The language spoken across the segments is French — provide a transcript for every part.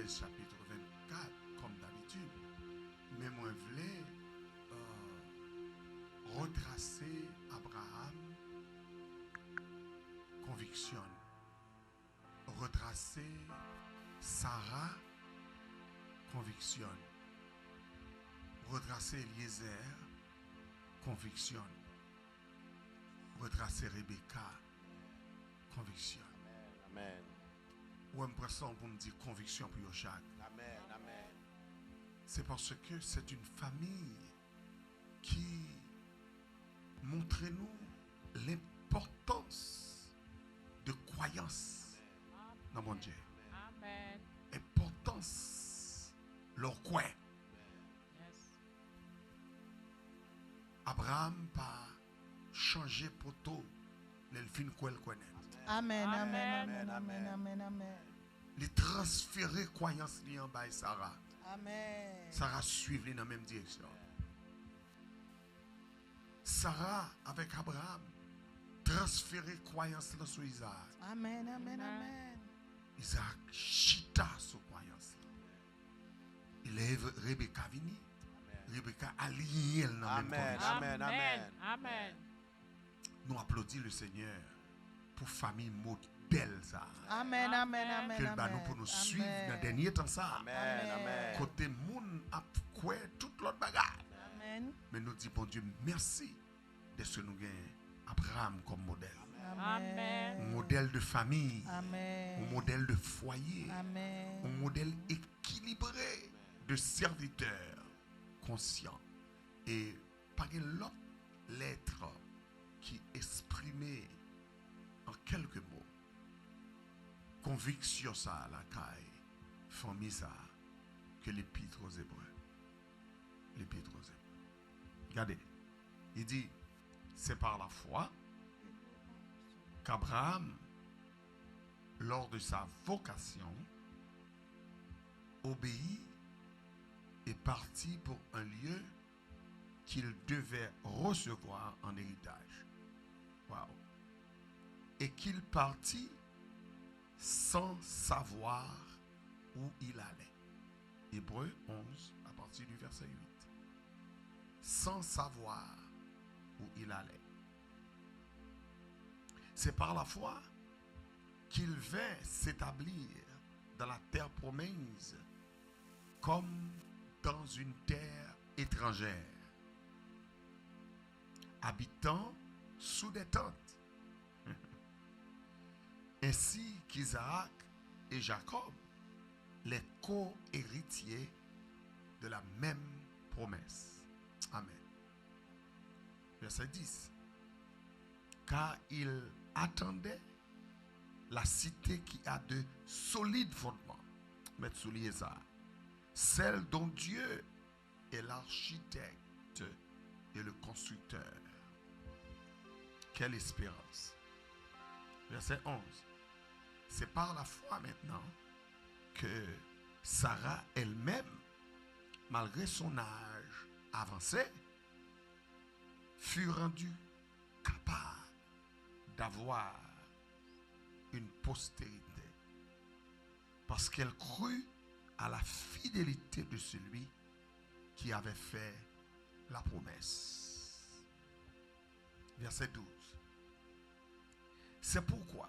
Genèse chapitre 24, comme d'habitude. Mais moi, je voulais retracer Abraham, conviction. Retracer Sarah, conviction. Retracer Eliezer, conviction. Retracer Rebecca, conviction. Amen. Ou impression pour me dire conviction pour chaque. Amen. Amen. C'est parce que c'est une famille qui montre nous l'importance de croyance dans mon Dieu. Amen. Importance leur quoi. Yes. Abraham pas changé poteau l'elfine quoi elle connaît. Amen, amen, Amen. amen, amen, amen, amen. Il transférer croyance li en bas Sarah. Amen. Sarah suivre dans la même direction. Sarah avec Abraham transférer croyance dans sur Isaac. Amen, amen, amen. Isaac chita sur croyance. Il est Rebecca vini. Rebecca allié dans la même Amen. conviction. Amen. Amen. Amen. Nous applaudissons le Seigneur pour famille modèle ça. Amen, amen, amen, Que amen. nous pour nous suivre Amen. dans le dernier temps ça. Amen. Amen. Côté moun a quoi toute l'autre bagarre. Amen. Mais nous disons bon Dieu merci de ce que nous gagnons Abraham comme modèle. Amen. Un modèle de famille, un Amen. modèle de foyer, un Amen. modèle équilibré de serviteurs conscients. Et par l'autre lettre qui exprimait en quelques mots conviction ça à la caille, famille ça, que l'épître aux Hébreux. L'épître aux Hébreux. Regardez, il dit, c'est par la foi qu'Abraham, lors de sa vocation, obéit et partit pour un lieu qu'il devait recevoir en héritage. Wow. Et qu'il partit sans savoir où il allait. Hébreux 11, à partir du verset 8. Sans savoir où il allait. C'est par la foi qu'il vint s'établir dans la terre promise comme dans une terre étrangère, habitant sous des tentes, ainsi qu'Isaac et Jacob, les co-héritiers de la même promesse. Amen. Verset 10. Car il attendait la cité qui a de solides fondements. Mettre souligner ça. Celle dont Dieu est l'architecte et le constructeur. Quelle espérance. Verset 11. C'est par la foi maintenant que Sarah elle-même, malgré son âge avancé, fut rendue capable d'avoir une postérité. Parce qu'elle crut à la fidélité de celui qui avait fait la promesse. Verset 12. C'est pourquoi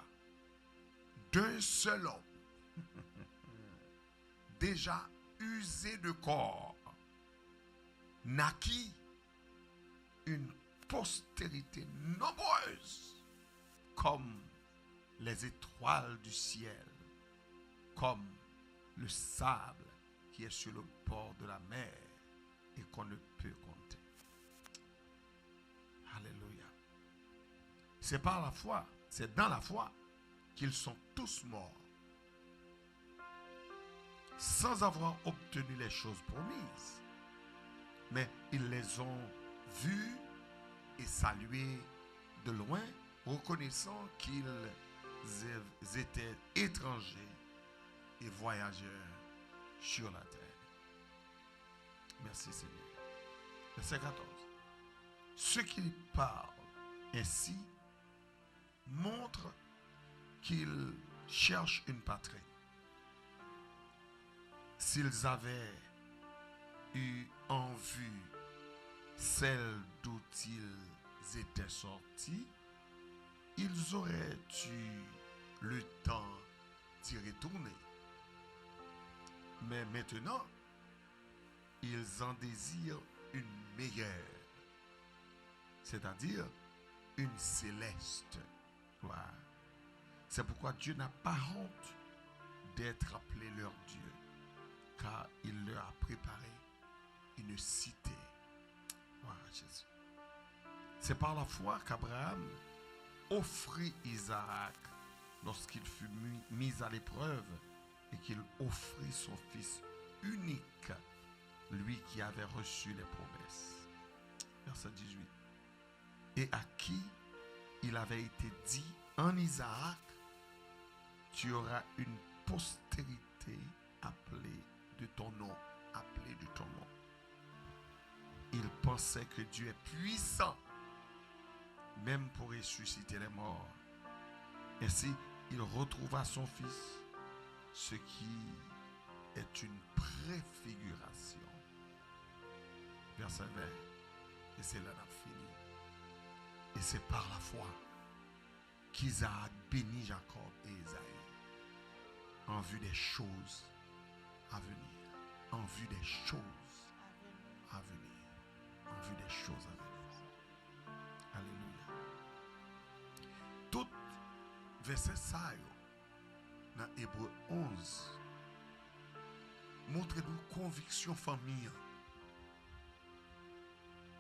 d'un seul homme, déjà usé de corps, naquit une postérité nombreuse comme les étoiles du ciel, comme le sable qui est sur le bord de la mer et qu'on ne peut compter. Alléluia. C'est par la foi, c'est dans la foi qu'ils sont tous morts, sans avoir obtenu les choses promises, mais ils les ont vus et salués de loin, reconnaissant qu'ils étaient étrangers et voyageurs sur la terre. Merci Seigneur. Verset 14. Ceux qui parlent ainsi montrent qu'ils cherchent une patrie. s'ils avaient eu en vue celle d'où ils étaient sortis, ils auraient eu le temps d'y retourner. Mais maintenant, ils en désirent une meilleure, c'est-à-dire une céleste. Voilà. C'est pourquoi Dieu n'a pas honte d'être appelé leur Dieu, car il leur a préparé une cité. Voilà, Jésus. C'est par la foi qu'Abraham offrit Isaac lorsqu'il fut mis à l'épreuve et qu'il offrit son fils unique, lui qui avait reçu les promesses. Verset 18. Et à qui il avait été dit en Isaac, tu auras une postérité appelée de ton nom, appelée de ton nom. Il pensait que Dieu est puissant, même pour ressusciter les morts. Ainsi, il retrouva son fils, ce qui est une préfiguration. Verset 20. Et c'est là qu'on fini. Et c'est par la foi qu'Isaac bénit Jacob et Esaïe en vue des choses à venir. En vue des choses à venir. En vue des choses à venir. Alléluia. Tout verset ça, dans Hébreu 11, montre-nous conviction famille.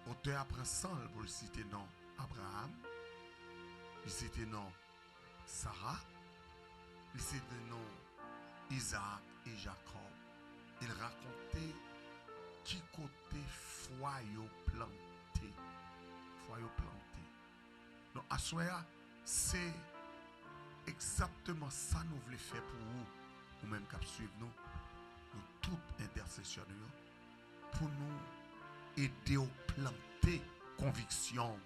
Auteur apprend sans pour le citer non Abraham, il citer non Sarah, il citer non Isaac et Jacob. Il racontait qui côté foi yo planté. Foi yo planté. Donc à soya, c'est exactement ça nous voulons faire pour vous, ou même qui suivre nous toute intercession pour nous aider à planter conviction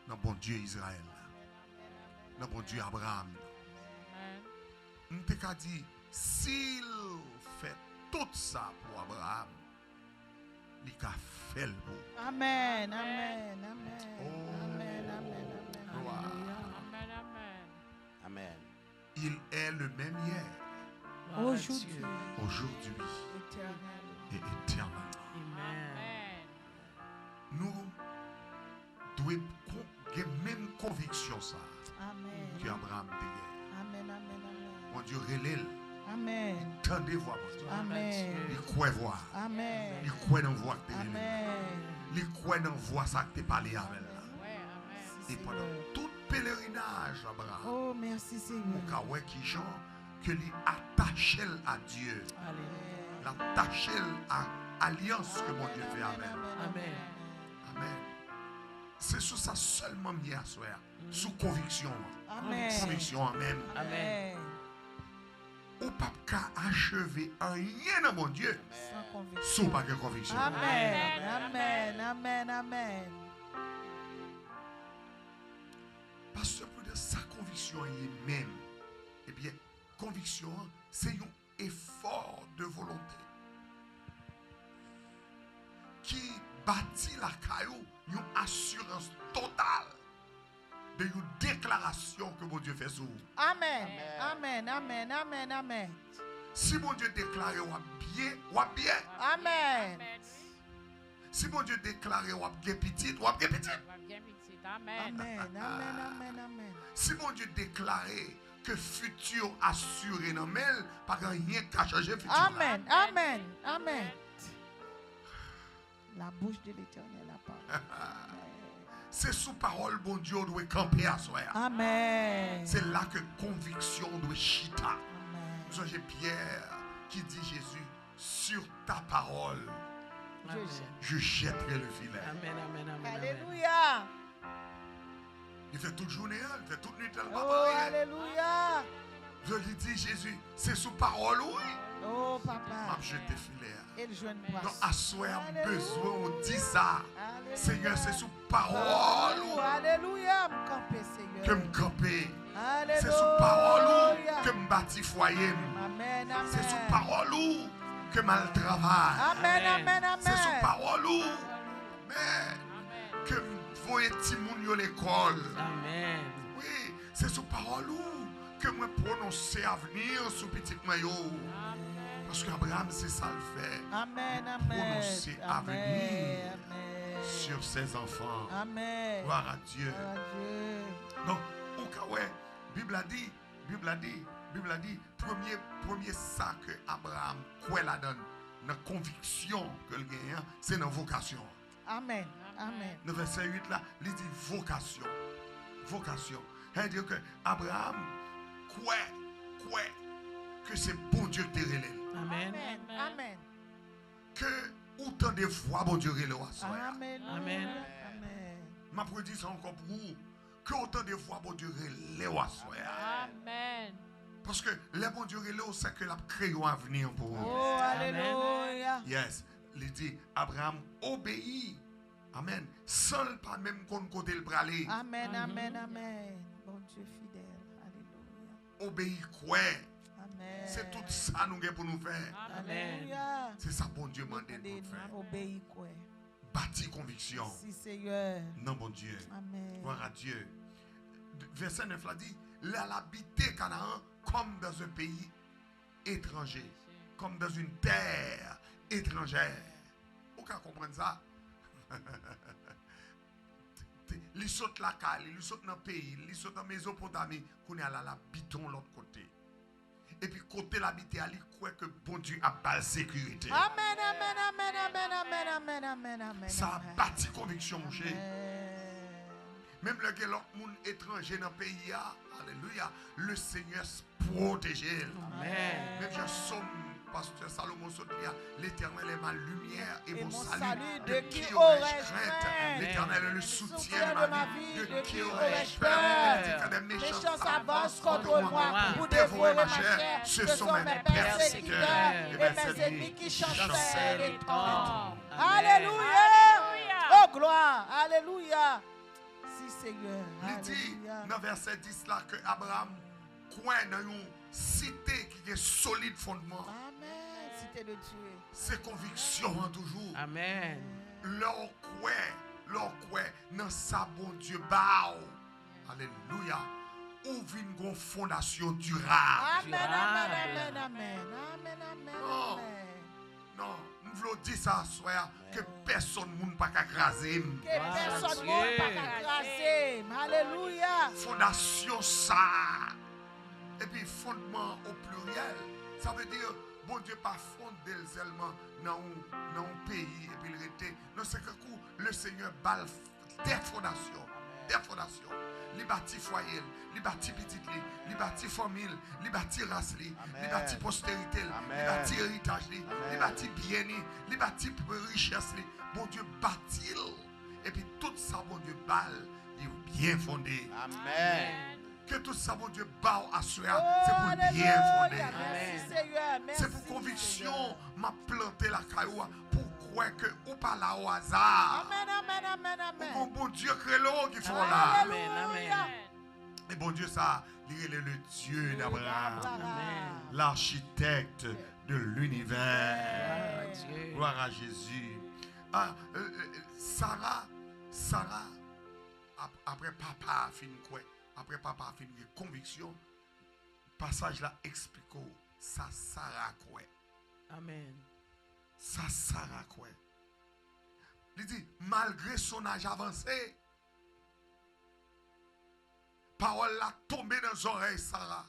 dans bon Dieu Israël, dans bon Dieu Abraham. On t'a dit, s'il fait tout ça pour Abraham, il a fait le beau. Amen, amen, amen. Oh. Amen, amen, amen. Gloire. Amen, amen. Amen. Il est le même hier, Aujourd'hui, aujourd'hui éternel. et éternellement. Amen. Nous devons avoir même conviction ça Amen. que Abraham a. Amen, amen, Mon amen. Dieu relève, Amen. tendez voix mon Dieu. Amen. Il croit voir, Amen. il croit dans voix que tu relèves. Amen. Il croit dans voix ça que tu parlé avec là. Ouais, amen. Et pendant tout pèlerinage Abraham, Oh, merci Seigneur. au cas où qui chante que lui attaché à Dieu, l'attaché à l'alliance que mon Dieu fait avec. Amen. Amen. C'est sur ça seulement mis à soi, sous conviction. Amen. Conviction, amen. Amen. Ou pas qu'à achever rien dans mon Dieu, Sans conviction. sous pas de conviction. Amen. Amen. Amen. Amen. Parce que pour de sa conviction elle-même, eh bien, conviction, c'est un effort de volonté qui bâtit la caillou, une assurance totale de une déclaration que mon Dieu fait sur vous. Amen. Amen. Amen. Amen. Amen. Si mon Dieu déclare ou bien, Amen. Amen. si mon Dieu déclare ou bien petit, ou bien petit. Amen. Amen. Amen. Amen. Amen. Si mon Dieu déclare que futur assuré dans mêle, pas rien qu'à changer futur. Amen. Amen. Amen. La bouche de l'Éternel a parlé. C'est sous parole, bon Dieu, on doit camper à soi. Amen. C'est là que conviction doit chita. Amen. Vous avez Pierre qui dit Jésus, sur ta parole, je jetterai le filet. Amen, amen, amen. Alléluia. Il fait toute journée, il fait toute nuit, il Oh, va rien. alléluia. Je lui dis Jésus, c'est sous parole, oui. Oh, papa. Je te filet. Et le jeune Donc, poisson. à soi, Alléluia. besoin, on dit ça. Alléluia. Seigneur, c'est sous parole Oh, alléluia. Me camper, que Seigneur. me camper. Alléluia. C'est sous parole que me bâti foyer. Amen. Amen. C'est sous parole que mal travail. Amen, amen, C'est sous amen. parole ou. Mais Amen. que voyez Timoun yo l'école. Amen. Oui, c'est sous parole ou que moi prononcer avenir sous petit maillot. Amen. Parce qu'Abraham, c'est ça le fait. Amen, amen. Prononcer Amen, avenir amen. sur ses enfants. Amen. Gloire à Dieu. Gloire à Dieu. Donc, au cas où, Bible a dit, premier ça que Abraham quoi la donne, dans conviction que le gagnant, c'est dans vocation. Amen. Amen. Le verset 8 là, il dit vocation. Vocation. C'est-à-dire que Abraham quoi que c'est bon Dieu qui te relève. Amen. Amen. Amen. Que autant de fois bon Dieu relève. Amen. Amen. Amen. Ma prédit ça encore pour vous. Que autant de fois bon Dieu relève. Amen. Parce que les bon Dieu relève, c'est que la créé un avenir pour vous. Oh, alléluia. Yes. Il dit, Abraham obéit. Amen. Seul pas même qu'on côté le bralé. Amen, amen, amen. Bon Dieu fidèle. Alléluia. Obéit quoi? Amen. C'est tout ça nous avons pour nous faire. Amen. Alléluia. C'est ça bon Dieu m'a demandé pour nous faire. Obéis quoi? Bâti conviction. Si, Seigneur. Non, bon Dieu. Amen. Gloire à Dieu. Verset 9 l'a dit, il a habité Canaan comme dans un pays étranger, comme dans une terre étrangère. Vous pouvez comprendre ça? Il saute la caille, il saute dans le pays, il saute dans Mésopotamie, qu'on est à l'habiton l'autre côté. Et puis côté l'habité, il croit que bon Dieu a pas la sécurité. Amen, amen, amen, amen, amen, amen, amen, amen. Ça a amen. bâti conviction, mon cher. Amen. Même le gars, l'autre monde étranger dans le pays, alléluia, le Seigneur se protège. Amen. Même je somme, pasteur Salomon Sotlia, l'Éternel est ma lumière et mon salut. de qui qui aurais-je aurais-je crainte? crainte? L'Éternel est le soutien de ma vie. de qui qui aurais-je aurais-je peur? peur? Il dit que des Méchants méchants s'avancent s'avancent contre moi pour dévorer ma chair. Ce sont mes persécuteurs et mes ennemis qui chancellent et tombent. Alléluia. Alléluia. Oh gloire. Alléluia. Si Seigneur. Il dit Alléluia. dans verset 10 là que Abraham croit dans une cité qui a solide fondement. Amen. Cité de Dieu. Ses convictions hein, toujours. Amen. Leur quoi dans sa bon Dieu bao. Alléluia. Ouvre une fondation durable. Amen, amen, amen, amen. Amen, amen, Non. amen. Non, nous voulons dire ça soir que personne ne peut pas écraser. Que personne ne peut pas écraser. Alléluia. Fondation ça. Et puis fondement au pluriel. Ça veut dire, bon Dieu pas fondé seulement dans un pays et puis il était. Non, c'est que le Seigneur balle des fondations. Des fondations. Il bâtit foyer, il bâtit petit, il bâtit famille, il bâtit race, il bâtit postérité, il bâtit héritage, il bâtit bien, il bâtit richesse. Bon Dieu bâtit. Et puis tout ça, bon Dieu balle, il est bien fondé. Amen. Que tout ça, bon Dieu, bat à soi, Oh, c'est pour bien fondé. alléluia. Merci Seigneur. Merci. C'est pour conviction, m'a planté la caillou pour croire que ou pas là au hasard. Amen, amen, amen, amen. Ou bon Dieu crée l'eau qui font là. Amen, amen. Et bon Dieu, ça, il est le Dieu d'Abraham, Amen. l'architecte de l'univers. Gloire à Dieu. Gloire à Jésus. Ah, Sarah, après papa a fini quoi? Après papa a fini conviction. Passage là explique ça Sarah quoi? Amen. Ça Sarah quoi? Il dit malgré son âge avancé, parole là tombée dans les oreilles Sarah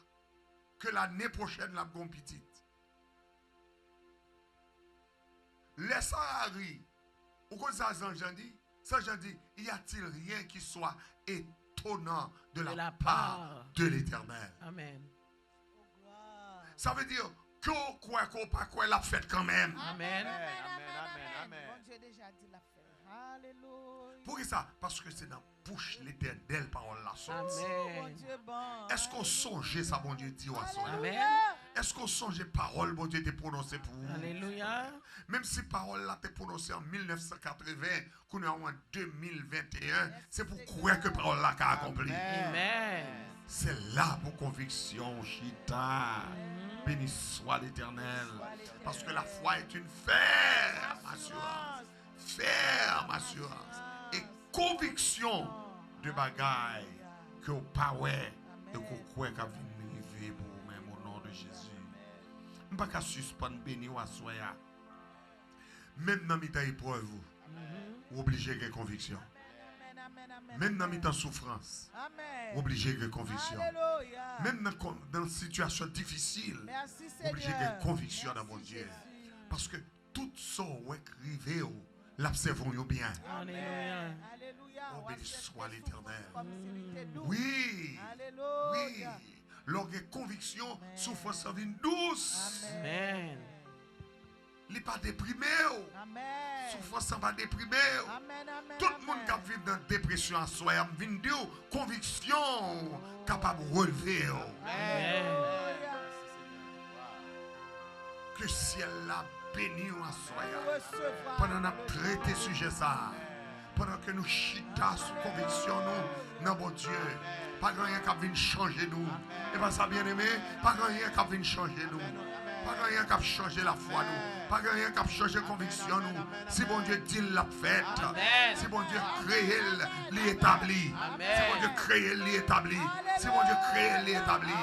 que l'année prochaine la gon petite. Laisse Sarah rire. Ou quoi ça Jean dit? Ça Jean dit, y a-t-il rien qui soit étonnant de la part de l'Éternel? Amen. Oh, gloire. Ça veut dire qu'on croit qu'on pas quoi l'a fait quand même. Amen. Amen. Amen. Bon Dieu déjà dit la fait. Alléluia. Pour ça? Parce que c'est dans la bouche l'éternel parole la sorte. Bon Amen. Dieu bon. Est-ce qu'on songe ça, bon Dieu, dit à soi? Amen. Est-ce qu'on songe parole, bon Dieu, te prononcée pour vous? Alléluia. Même si parole là te prononcée en 1980, qu'on est en 2021, c'est pour croire que parole là qu'a accompli. Amen. C'est là pour conviction, Chita. Béni soit l'Éternel. Parce que la foi est une ferme assurance. Ferme assurance. Et conviction de bagaille que vous parlez et que vous croyez qu'à venir pour vous-même au nom de Jésus. Je ne peux pas suspendre béni ou assoya. Même dans mes épreuves, vous obligez de conviction. Même dans mes souffrance, Amen. obligé de conviction. Alléluia. Même dans une situation difficile, Merci obligé Seigneur. de conviction dans Merci, mon Dieu. Jésus. Parce que tout ça est arrivé, l'observons bien. Alléluia. Alléluia. Oh, On béni accepte soit les l'Éternel. souffrances comme s'il était doux. Oui, oui. Alléluia. Lorsque conviction, souffrance vient douce. Amen. Il n'est pas déprimé. Amen. Souffrance va déprimer. Amen. Amen. Tout le monde qui vit dans la dépression en soi, vient dire conviction capable de relever. Amen. Que le ciel l'a béni en soi. Recevoir. Pendant que nous traitons sujet ça, pendant que nous chita sous conviction, nous, dans mon Dieu, pas rien qui vient changer nous. Et pas ça, bien aimé, pas rien qui vient changer nous. Pas rien qui a changé la foi nous. Pas rien qui a changé la conviction nous. Si bon Dieu dit l'a fait, Amen. si bon Dieu crée l'établi, si bon Dieu crée l'établi, si bon Dieu crée l'établi.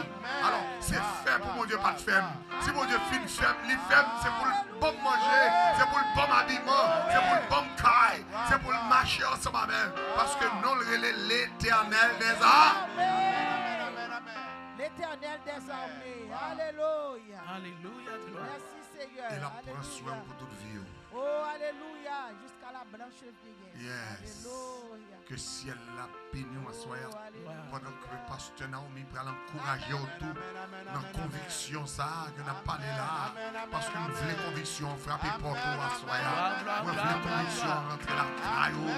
Alors c'est fait pour mon Dieu pas de femme. Si mon Dieu fin femme, les femmes c'est pour le bon manger, c'est pour le bon habillement, c'est pour le bon caille, c'est pour le marcher ensemble même. Parce que nous le l'éternel des armes. L'éternel des armées. Alléluia. Alléluia. Gloire. Merci Seigneur. Et la prend soin Alléluia. pour toute vie. Oh, alléluia. Jusqu'à la blanche figuière. Yes. Alléluia. Que ciel la béni en soi. Oh, alléluia. Pendant que le pasteur Naomi pour l'encourager autour dans la conviction ça que n'a pas là. Parce que nous voulons conviction frapper pour toi à soi. Nous voulons conviction rentrer la caillou.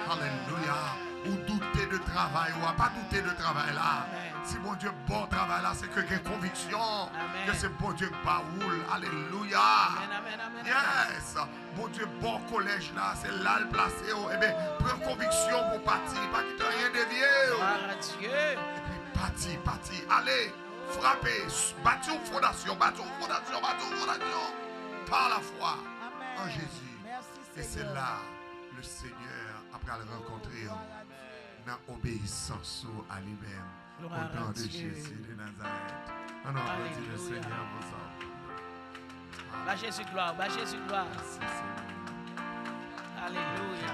Alléluia. Ou douter de travail ou pas douter de travail là. Si bon Dieu bon travail là, c'est que j'ai conviction Amen. que c'est bon Dieu qui baoule. Alléluia. Amen. Amen. Amen. Yes, bon Dieu, bon collège là, c'est là le placé. Eh bien, prends conviction pour partir, pas quitter rien dévier. Gloire à Dieu. Et puis partir, allez, frappez, bâtir une fondation, par la foi Amen. en Jésus. Merci Et c'est Seigneur. là le Seigneur, après le rencontrer, dans obéissance à lui-même. Au Gloire nom à de Dieu. Jésus de Nazareth. On applaudit le Alléluia. Seigneur pour ça. Bah Jésus gloire. Bah Jésus gloire. Merci, Seigneur. Alléluia.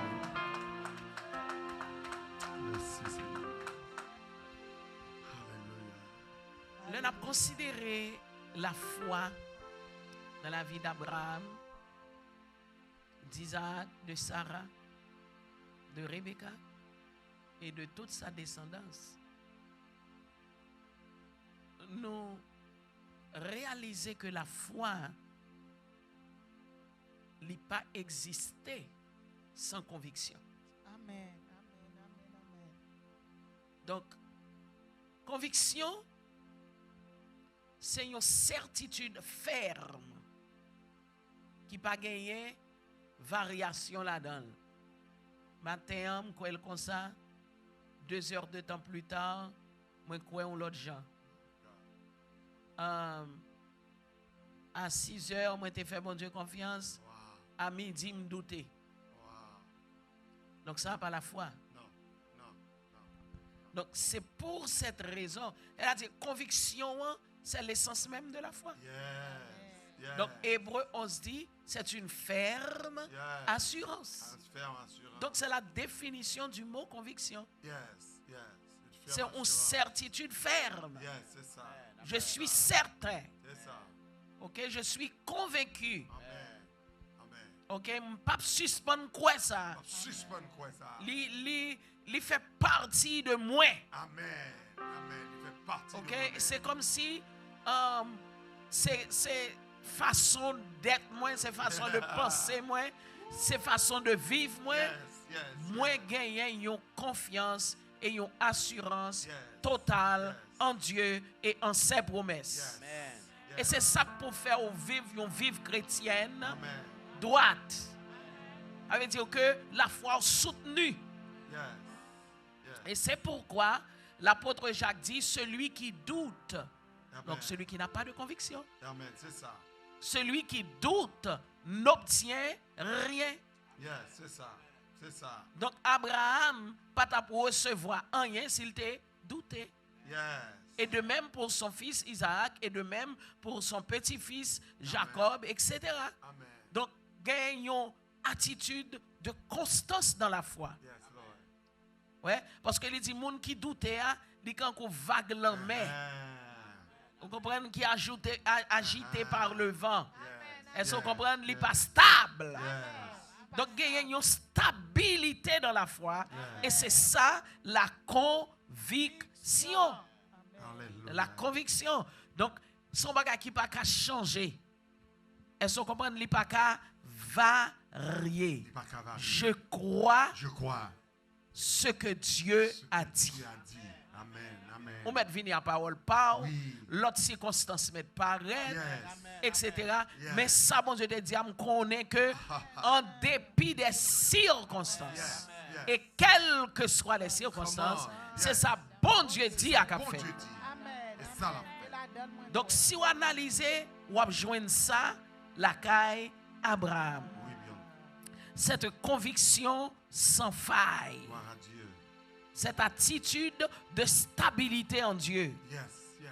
Merci, Seigneur. Alléluia. Nous avons considéré la foi dans la vie d'Abraham, d'Isaac, de Sarah, de Rebecca et de toute sa descendance. Nous réaliser que la foi n'a pas existé sans conviction. Amen. Amen. Amen. Amen. Donc, conviction, c'est une certitude ferme qui n'a pas gagné variation là-dedans. Matin, je crois comme ça, 2 heures de temps plus tard, je crois l'autre gens. À 6 heures, moi, j'ai fait bon Dieu confiance. Wow. À midi, je doutais. Wow. Donc, ça n'a pas la foi. Non, non, non. Donc, c'est pour cette raison. Elle a dit, conviction, hein, c'est l'essence même de la foi. Yes. Yes. Donc, Hébreu, on se dit, c'est une ferme Yes. assurance. Ferme assurance. Donc, c'est la définition du mot conviction. Yes, yes. C'est une certitude ferme. Yes, c'est ça. Je suis certain. C'est ça. Ok, je suis convaincu. Amen. Amen. Ok, je ne peux pas suspendre quoi ça. Suspend quoi ça? Il fait partie de moi. Amen. Amen. Il fait partie Ok, de moi-même. c'est comme si c'est façon d'être moi, c'est façon de penser moi, ces façons de vivre, moi, Yes, yes. moi gagner une confiance et une assurance Yes. totale Yes. en Dieu et en ses promesses. Yes. Amen. Et c'est ça pour faire vivre une vie chrétienne Amen. droite. Ça veut dire que la foi soutenue. Yes. Yes. Et c'est pourquoi l'apôtre Jacques dit celui qui doute, Amen. donc celui qui n'a pas de conviction, Amen. C'est ça. celui qui doute n'obtient rien. Yes, c'est ça. C'est ça. Donc Abraham pas t'a pour recevoir rien s'il t'est douté. Yes. Et de même pour son fils Isaac, et de même pour son petit-fils Jacob, etc. Amen. Donc gagnons attitude de constance dans la foi. Yes, Lord. Ouais, parce que il dit moun qui doutait, il quand qu'on vague la main. Vous comprenez qui agité par le vent. Est-ce que vous comprenez, il n'est pas stable. Yes. Donc il y a une stabilité dans la foi et c'est ça la conviction. Alléluia. La conviction. Donc son bagage qui pas qu'à changer. Est-ce que vous comprenez, il n'est pas qu'à varier. Il n'est pas qu'à varier. Je crois Je crois. ce que Dieu a dit. Dieu a dit. Amen. Amen. On met venir à parole par, Oui. l'autre circonstance met paraître, Yes. etc. Yes. Mais ça, bon Dieu te dit, on connaît que en dépit des circonstances, Yes. Yes. et quelles que soient les circonstances, Come on. c'est Yes. ça, bon Dieu dit à cap Bon fait. Dieu dit. Amen. Et ça, là. Donc si vous analysez, vous joignez ça, la caille Abraham. Oui, bien. Cette conviction sans faille, Gloire à Dieu. cette attitude de stabilité en Dieu. Yes, yes.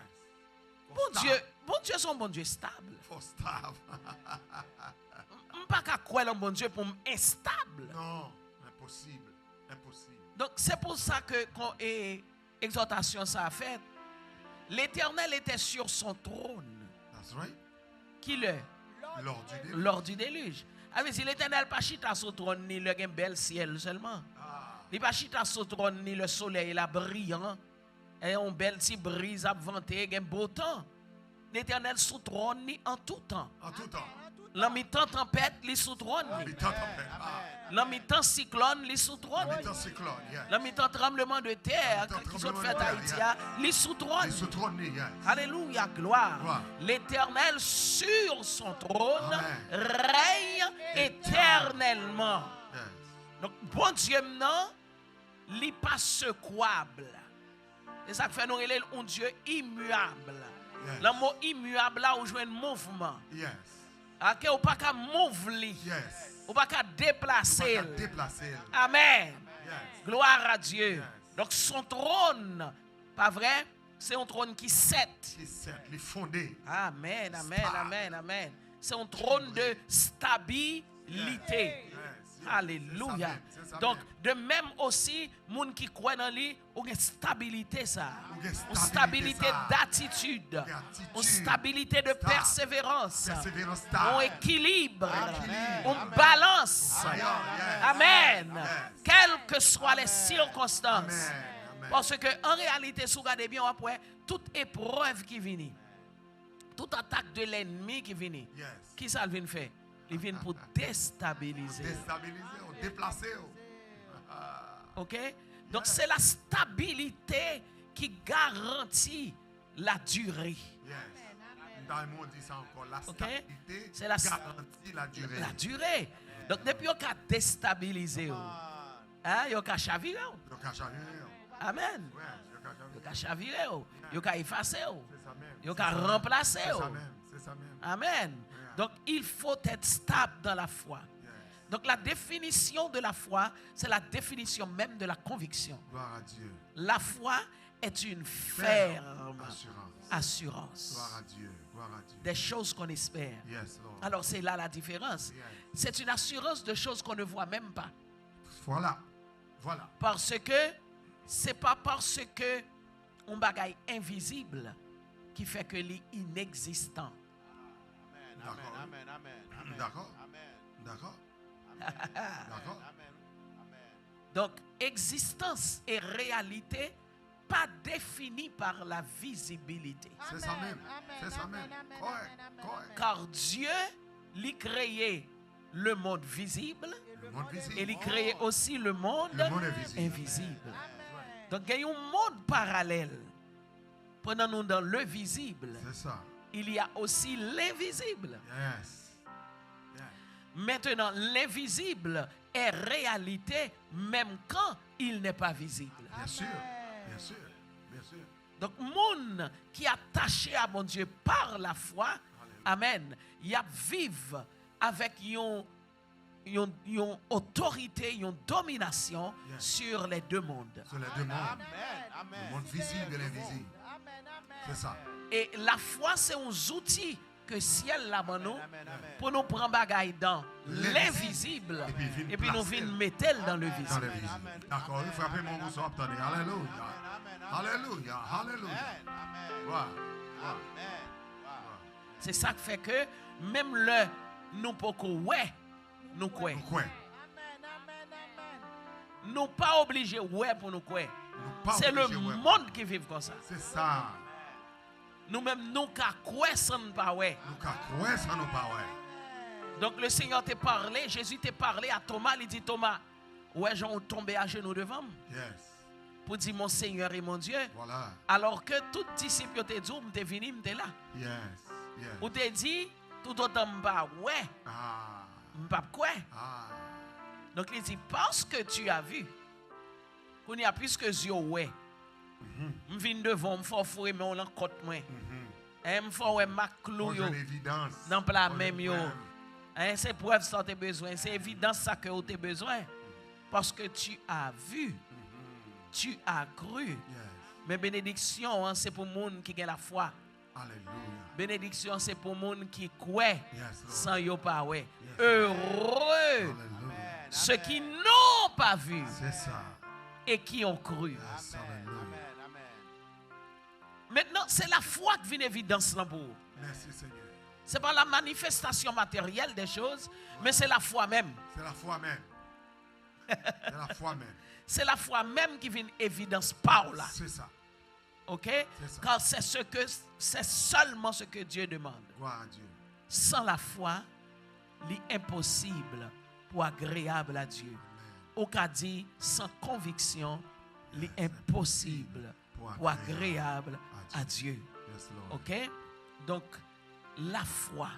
Bon Dieu, son bon Dieu stable. For stable. Je ne peux pas croire en bon Dieu pour m'instable. Non, impossible. Impossible. Donc c'est pour ça que quand exhortation ça a fait, l'Éternel était sur son trône. That's right. Qui le? Lors du déluge. Lors du déluge. Avec si l'Éternel pas chita sur trône ni le bel ciel seulement. Ah, Il pas chita sur trône ni le soleil là brillant. Et un bel petit brise à vanter, un beau temps. L'Éternel sous trône ni en tout temps. en tout temps. L'en mi-temps tempête, li sous trône. Mi temps tempête. Ah, L'en mi-temps cyclone, li sous trône. mi temps cyclone. Yes. L'en mi-temps tremblement de terre, Mi-temps qui sont tremblement fait de terre, Haïti, li sous trône. Les sous trône, yes. Alléluia, gloire. Gloire. L'Éternel sur son trône Amen. règne éternellement. Yes. Donc, bon Dieu, non, il pas secouable. C'est ça que fait nous relève un Dieu immuable. Yes. Le mot immuable là, on joue un mouvement. Yes. Ok, on pas qu'à mouver, Yes. on pas qu'à Nous déplacer. pas qu'à déplacer. Amen. Yes. Gloire à Dieu. Yes. Donc son trône, pas vrai? C'est un trône qui s'est. Les sept, les fondés. Amen, amen, Stable. amen, amen. C'est un trône de stabilité. Yes. Alléluia. C'est ça Donc, même. de même aussi, moun qui croit dans lui, on a une stabilité ça. Ou gen Une stabilité ça. d'attitude. D'attitude. Une stabilité de Stable. persévérance. Persévérance Un stable. équilibre. Équilibre. Une balance. Yes. Amen. Yes. Quelles que soient les circonstances. Amen. Amen. Parce que en réalité, si vous regardez bien après, toute épreuve qui vient, toute attaque de l'ennemi qui vient, Yes. qui ça vient faire? Il vient pour déstabiliser. Déstabiliser, déplacer. OK? Donc c'est la stabilité qui garantit la durée. Yes. Dans le monde, dit ça encore. La Ok. stabilité C'est la- garantit la durée. La durée. Donc depuis qu'on a déstabilisé, hein, on a chaviré. Donc, à chaque Amen. ouais, On a chaviré, on a effacé, c'est ça même. on C'est a ça même. remplacé. C'est ça même. C'est ça même. Amen. Donc il faut être stable dans la foi. Yes. Donc la définition de la foi, c'est la définition même de la conviction. Gloire à Dieu. La foi est une ferme Assurance. assurance Gloire à Dieu. Gloire à Dieu. des choses qu'on espère. Yes, Lord. Alors c'est là la différence. Yes. C'est une assurance de choses qu'on ne voit même pas. Voilà. Voilà. Parce que c'est pas parce que on bagaille invisible qui fait que l'est inexistant. Amen. Amen. Amen. Amen. D'accord. Amen. D'accord. D'accord. Amen. Amen. Donc existence et réalité pas définies par la visibilité. C'est ça même. C'est ça même. Correct. Correct. Car Dieu lui créé le monde visible Le monde visible. et il crée aussi le monde Le monde invisible. invisible. Donc il y a un monde parallèle. Pendant nous dans le visible, C'est ça. il y a aussi l'invisible. Yes. Yes. Maintenant, l'invisible est réalité même quand il n'est pas visible. Bien sûr. Bien sûr. Bien sûr. Donc, monde qui est attaché à mon Dieu par la foi, amen, il y a vivre avec une autorité, une domination Yes. sur les deux mondes. Sur les deux mondes. Amen. Le Amen. monde visible et l'invisible. C'est ça. Et la foi, c'est un outil que ciel là pour nous, Amen. Amen. pour nous prendre bagaille dans L'invisible. l'invisible Et puis, et puis nous placer venons mettre dans le dans le visible. visible. Amen. D'accord. Vous frappez mon bousson. Attendez. Alléluia. Amen. Alléluia. Alléluia. Amen. Wow. Wow. Amen. Wow. C'est ça qui fait que même le nous pouvons ouais, nous quoi. Nous quoi? Nous pas obligés ouais pour nous quoi. Nous pas C'est le obligés, ouais. monde qui vit comme ça. C'est ça. Nous-mêmes nous qu'à quoi sans pas ouais. Nous qu'à quoi ça nous pas ouais. Donc le Seigneur t'a parlé, Jésus t'a parlé à Thomas, il dit Thomas, ouais, j'en tombé à genoux devant moi Yes. pour dire mon Seigneur et mon Dieu. Voilà. Alors que tout disciple te dit, m'te venu, m'te là. Yes. Yes. Ou te dit tout autant m'pas ouais, Ah. m'pas quoi. Ah. Donc il dit parce que tu as vu qu'on y a plus que yeux ouais. M'vinn devant m'fort fourer mais on en côte moi. M'fort ouais ma clou yo Bonne évidence. dans plat Bonne même yo. preuve. C'est preuve ça tes besoin, c'est évidence ça que tu as besoin parce que tu as vu, tu as cru. Yes. Mais bénédiction hein, c'est pour monde qui a la foi. Alléluia. Bénédiction c'est pour monde qui croit Yes, Lord. sans yo pas ouais. Yes. Heureux Alléluia. ceux qui n'ont pas vu C'est ça. et qui ont cru. Yes. Alléluia. Amen. Amen. Maintenant, c'est la foi qui vient évidence là pour vous. Merci Seigneur. C'est pas la manifestation matérielle des choses, mais c'est la foi même. C'est la foi même. C'est la foi même. C'est la foi même qui vient évidence par là. C'est ça. OK? ça. Car c'est seulement ce que Dieu demande. Gloire à Dieu. Sans la foi, l'impossible pour agréable à Dieu. Au cas dit, sans conviction, l'impossible pour agréable à Dieu. Yes, Lord. OK? Donc, la foi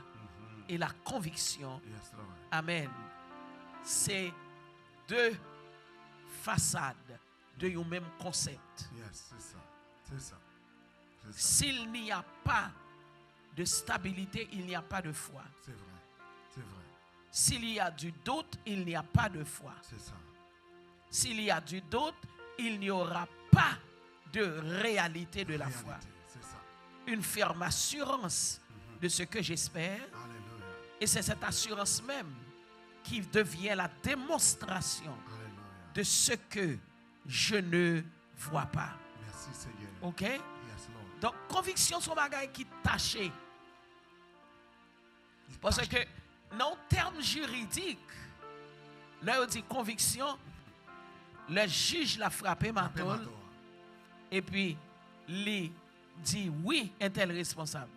et la conviction, Yes, Lord. amen, c'est deux façades de un même concept. Yes, c'est ça. C'est ça. C'est ça. S'il n'y a pas de stabilité, il n'y a pas de foi. C'est vrai. C'est vrai. S'il y a du doute, il n'y a pas de foi. C'est ça. S'il y a du doute, il n'y aura pas de réalité de la Réalité. foi. C'est ça. Une ferme assurance de ce que j'espère. Alléluia. Et c'est cette assurance même qui devient la démonstration Alléluia. de ce que je ne vois pas. Merci Seigneur. OK? Yes, Lord. Donc, conviction, c'est un bagage qui taché. Parce que, dans le terme juridique, là, on dit conviction, le juge l'a frappé, Matol, et puis, il dit oui, un tel responsable.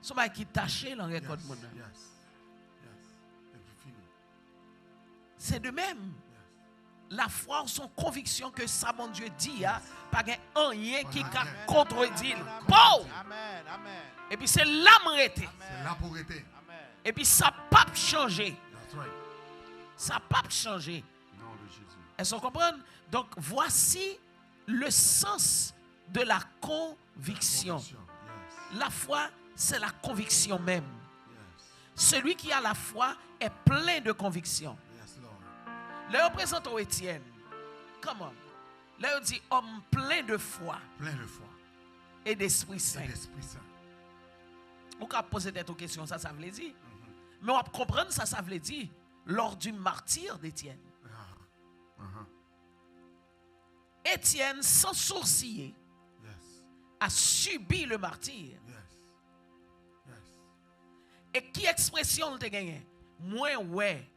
C'est un bagage qui taché dans le Yes. record de mon âme. Yes. Yes. Et puis fini. C'est de même. Yes. La foi, son conviction que ça, mon Dieu dit, pas rien qui Pas rien. contredit. Amen. Bon! Amen. Amen. Et puis c'est l'âme arrêtée. C'est là pour être. Amen. Et puis ça n'a pas changé. That's right. Ça n'a pas changé. Nom de Jésus. Est-ce qu'on comprend? Donc voici le sens de la conviction. Conviction. Yes. La foi, c'est la conviction même. Yes. Celui qui a la foi est plein de conviction. Yes, Lord. Le représentant Étienne, comment? Là, on dit homme plein de foi Plein de foi. et d'Esprit Et Saint. d'Esprit Saint. On peut poser des questions, ça veut dire. Mais on va comprendre ça veut dire lors du martyre d'Étienne. Étienne, sans sourciller, Yes. a subi le martyre. Yes. Yes. Et qui expression te gagné? Moi, ouais,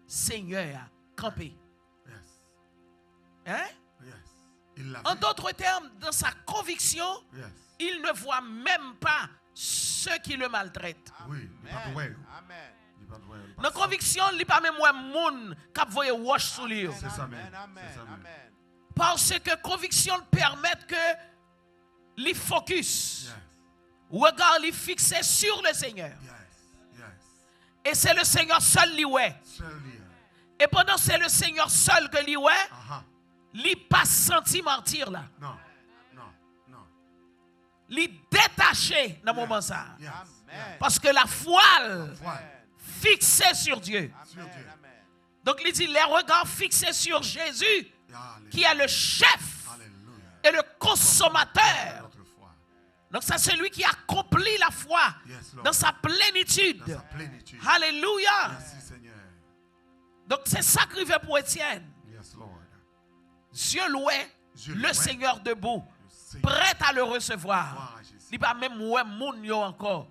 Seigneur, campé. Yes. Hein? Yes. Il l'a En vu. d'autres termes, dans sa conviction, Yes. il ne voit même pas ceux qui le maltraitent. Oui. Il pas pour elle. Amen. Il pas droit, il pas Dans ça. conviction, il pas même ouais moun qui voye wash sous lui. C'est ça Amen, même. amen, C'est ça même. amen. Parce que conviction permet que les focus, Yes. regard les fixé sur le Seigneur. Yes. Yes. Et c'est le Seigneur seul qui ouais. Seul lié. Et pendant que c'est le Seigneur seul que lui ouais, Aha. lui pas senti mentir là. Non. Non. Non. Lui détaché dans le moment ça. Yes. Amen. Parce que la foi Voilà. fixée sur Dieu. Sur Dieu. Amen, amen. Donc il dit les regards fixés sur Jésus, Alléluia. qui est le chef Alléluia. et le consommateur. Notre foi. Donc ça c'est lui qui accomplit la foi Yes, Lord. dans sa plénitude. Dans sa plénitude. Alléluia. Merci Seigneur. Donc c'est ça qui fait pour Étienne. Yes, Lord. Dieu louait Dieu le louait. Seigneur debout, Le Seigneur. prêt à le recevoir. Gloire à Jésus. Il n'y a pas même ouais moun yo encore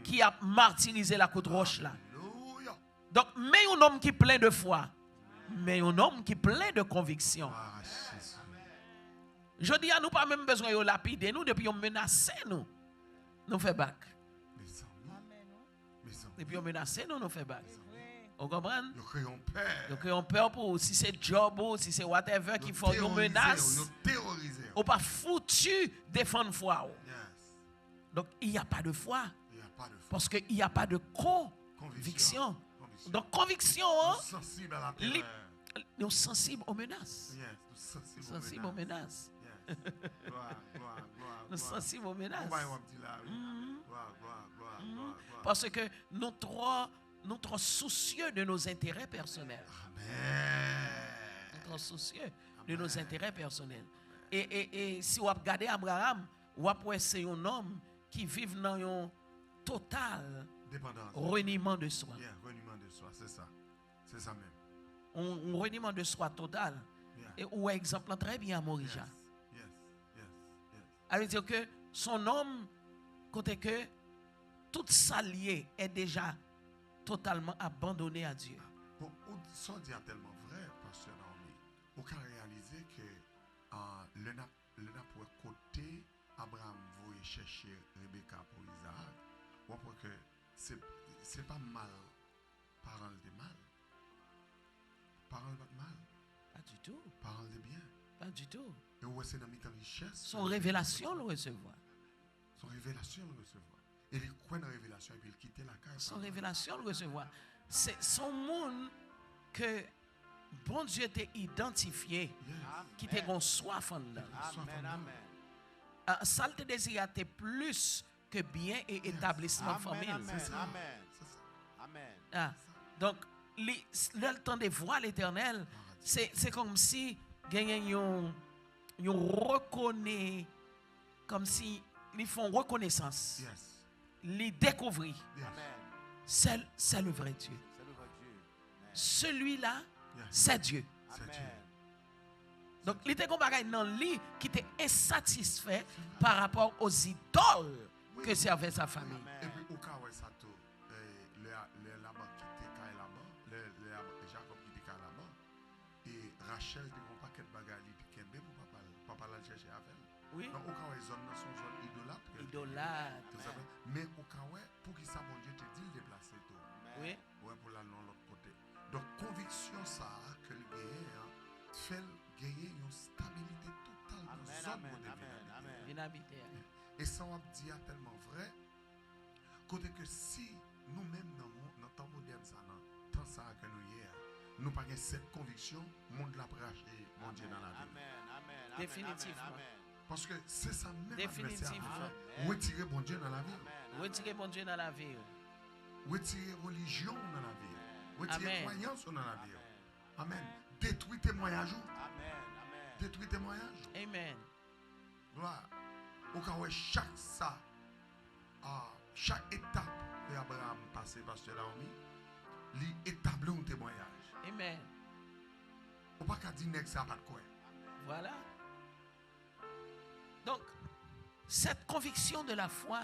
qui a martyrisé la côte roche là. Alléluia. Donc mais un homme qui est plein de foi, mais un homme qui est plein de conviction. Gloire à Jésus. Je dis à nous pas même besoin de lapider nous depuis on menace nous. Nous fait bac. Mes amis. Mes amis. Depuis on menace nous fait bac. Vous comprenez? Nous créons peur. Donc on peur pour si c'est job ou si c'est whatever qui faut nous menace, Nous terroriser. on pas foutu défendre foi. Yes. Donc il n'y a pas de foi Il n'y a pas de foi. parce qu'il n'y a pas de conviction. Conviction. Donc conviction, Nous hein, sommes sensibles à la li- terreur. nous sommes sensibles aux menaces. Yes. Nous sommes sensibles Sensibles aux menaces. Yes. Gloire, gloire, gloire. Nous sommes sensibles aux On menaces. va y avoir un petit là. Oui. Gloire, gloire, gloire, gloire, gloire. Parce que nous trop soucieux de nos intérêts personnels. Amen. Nous trop soucieux de nos intérêts personnels. Et si vous regardez Abraham, vous voyez c'est un homme qui vit dans un total Dépendance. reniement de soi. Yeah, reniement de soi, c'est ça. C'est ça même. Un reniement de soi total. Yeah. Et où exemple très bien Morija. Yes, yes, yes. Elle veut dire que son homme, côté que tout s'allié est déjà totalement abandonné à Dieu. Bon, ça dit tellement vrai, Pasteur Naomi. On peut réaliser que le n'a pour côté Abraham voulait chercher Rebecca pour Isaac. On voit que c'est pas mal. Parole de mal. Parole de mal. Pas du tout. Parole de bien. Pas du tout. Et où c'est dans la richesse. Son révélation le recevoir. Son révélation le recevoir. Et il croit dans la révélation et puis il quitte la case. Son révélation le recevoir. C'est son monde que bon Dieu t'a identifié, Yes. qui t'a gon soif en dedans. Amen, amen. Ça te désire t'es plus que bien et établissement Amen, famille. amen, C'est ça. amen. C'est ça. Amen. Ah, donc, le temps de voir l'éternel, c'est comme si on reconnaît, comme si ils font reconnaissance, Yes. ils découvrent, Yes. Amen. c'est le vrai Dieu. C'est le vrai Dieu. Amen. Celui-là, Yes. c'est Dieu. C'est Dieu. Amen. Donc, il était comme un dans lui qui était insatisfait par rapport aux idoles que servait sa famille. Et puis, au cas où ça tout, le là-bas qui était caillé là-bas, le Jacob qui était caillé là-bas, et Rachel dit qu'on paquet de bagages, puis Kembe pour papa l'a chercher avec elle. Oui. Donc, au cas où les zones sont zones idolâtres. Idolâtre. Tout ça, mais au cas où, pour qu'il ça, bon Dieu te dit le déplacer tout. Oui. Ouais, pour la non l'autre côté. Donc, conviction ça, que le gagne, fait gagner une stabilité totale dans Amen, la zone amen, où on est amen, venu. amen. Inhabité. Et ça, on dit tellement vrai, côté que si nous-mêmes, dans le temps moderne, ça, dans le temps ça que nous y est, nous pas cette conviction, le monde l'a prêché, mon Dieu, dans la vie. Amen, amen, Définitivement. amen, amen. Parce que c'est ça même Définitivement. adversaire. Retirer bon Dieu dans la vie. Amen. Retirez bon Dieu dans la vie. Retirer religion dans la vie. Retirer Amen. croyance dans la vie. Amen. Détruire témoignage. Amen, amen. Détruire témoignage. Amen. Gloire. Au cas où chaque ça, chaque étape que Abraham passé, Pasteur Naomi, lui établit un témoignage. Amen. On ne peut pas dire que ça n'a pas de quoi. Voilà. Donc, cette conviction de la foi,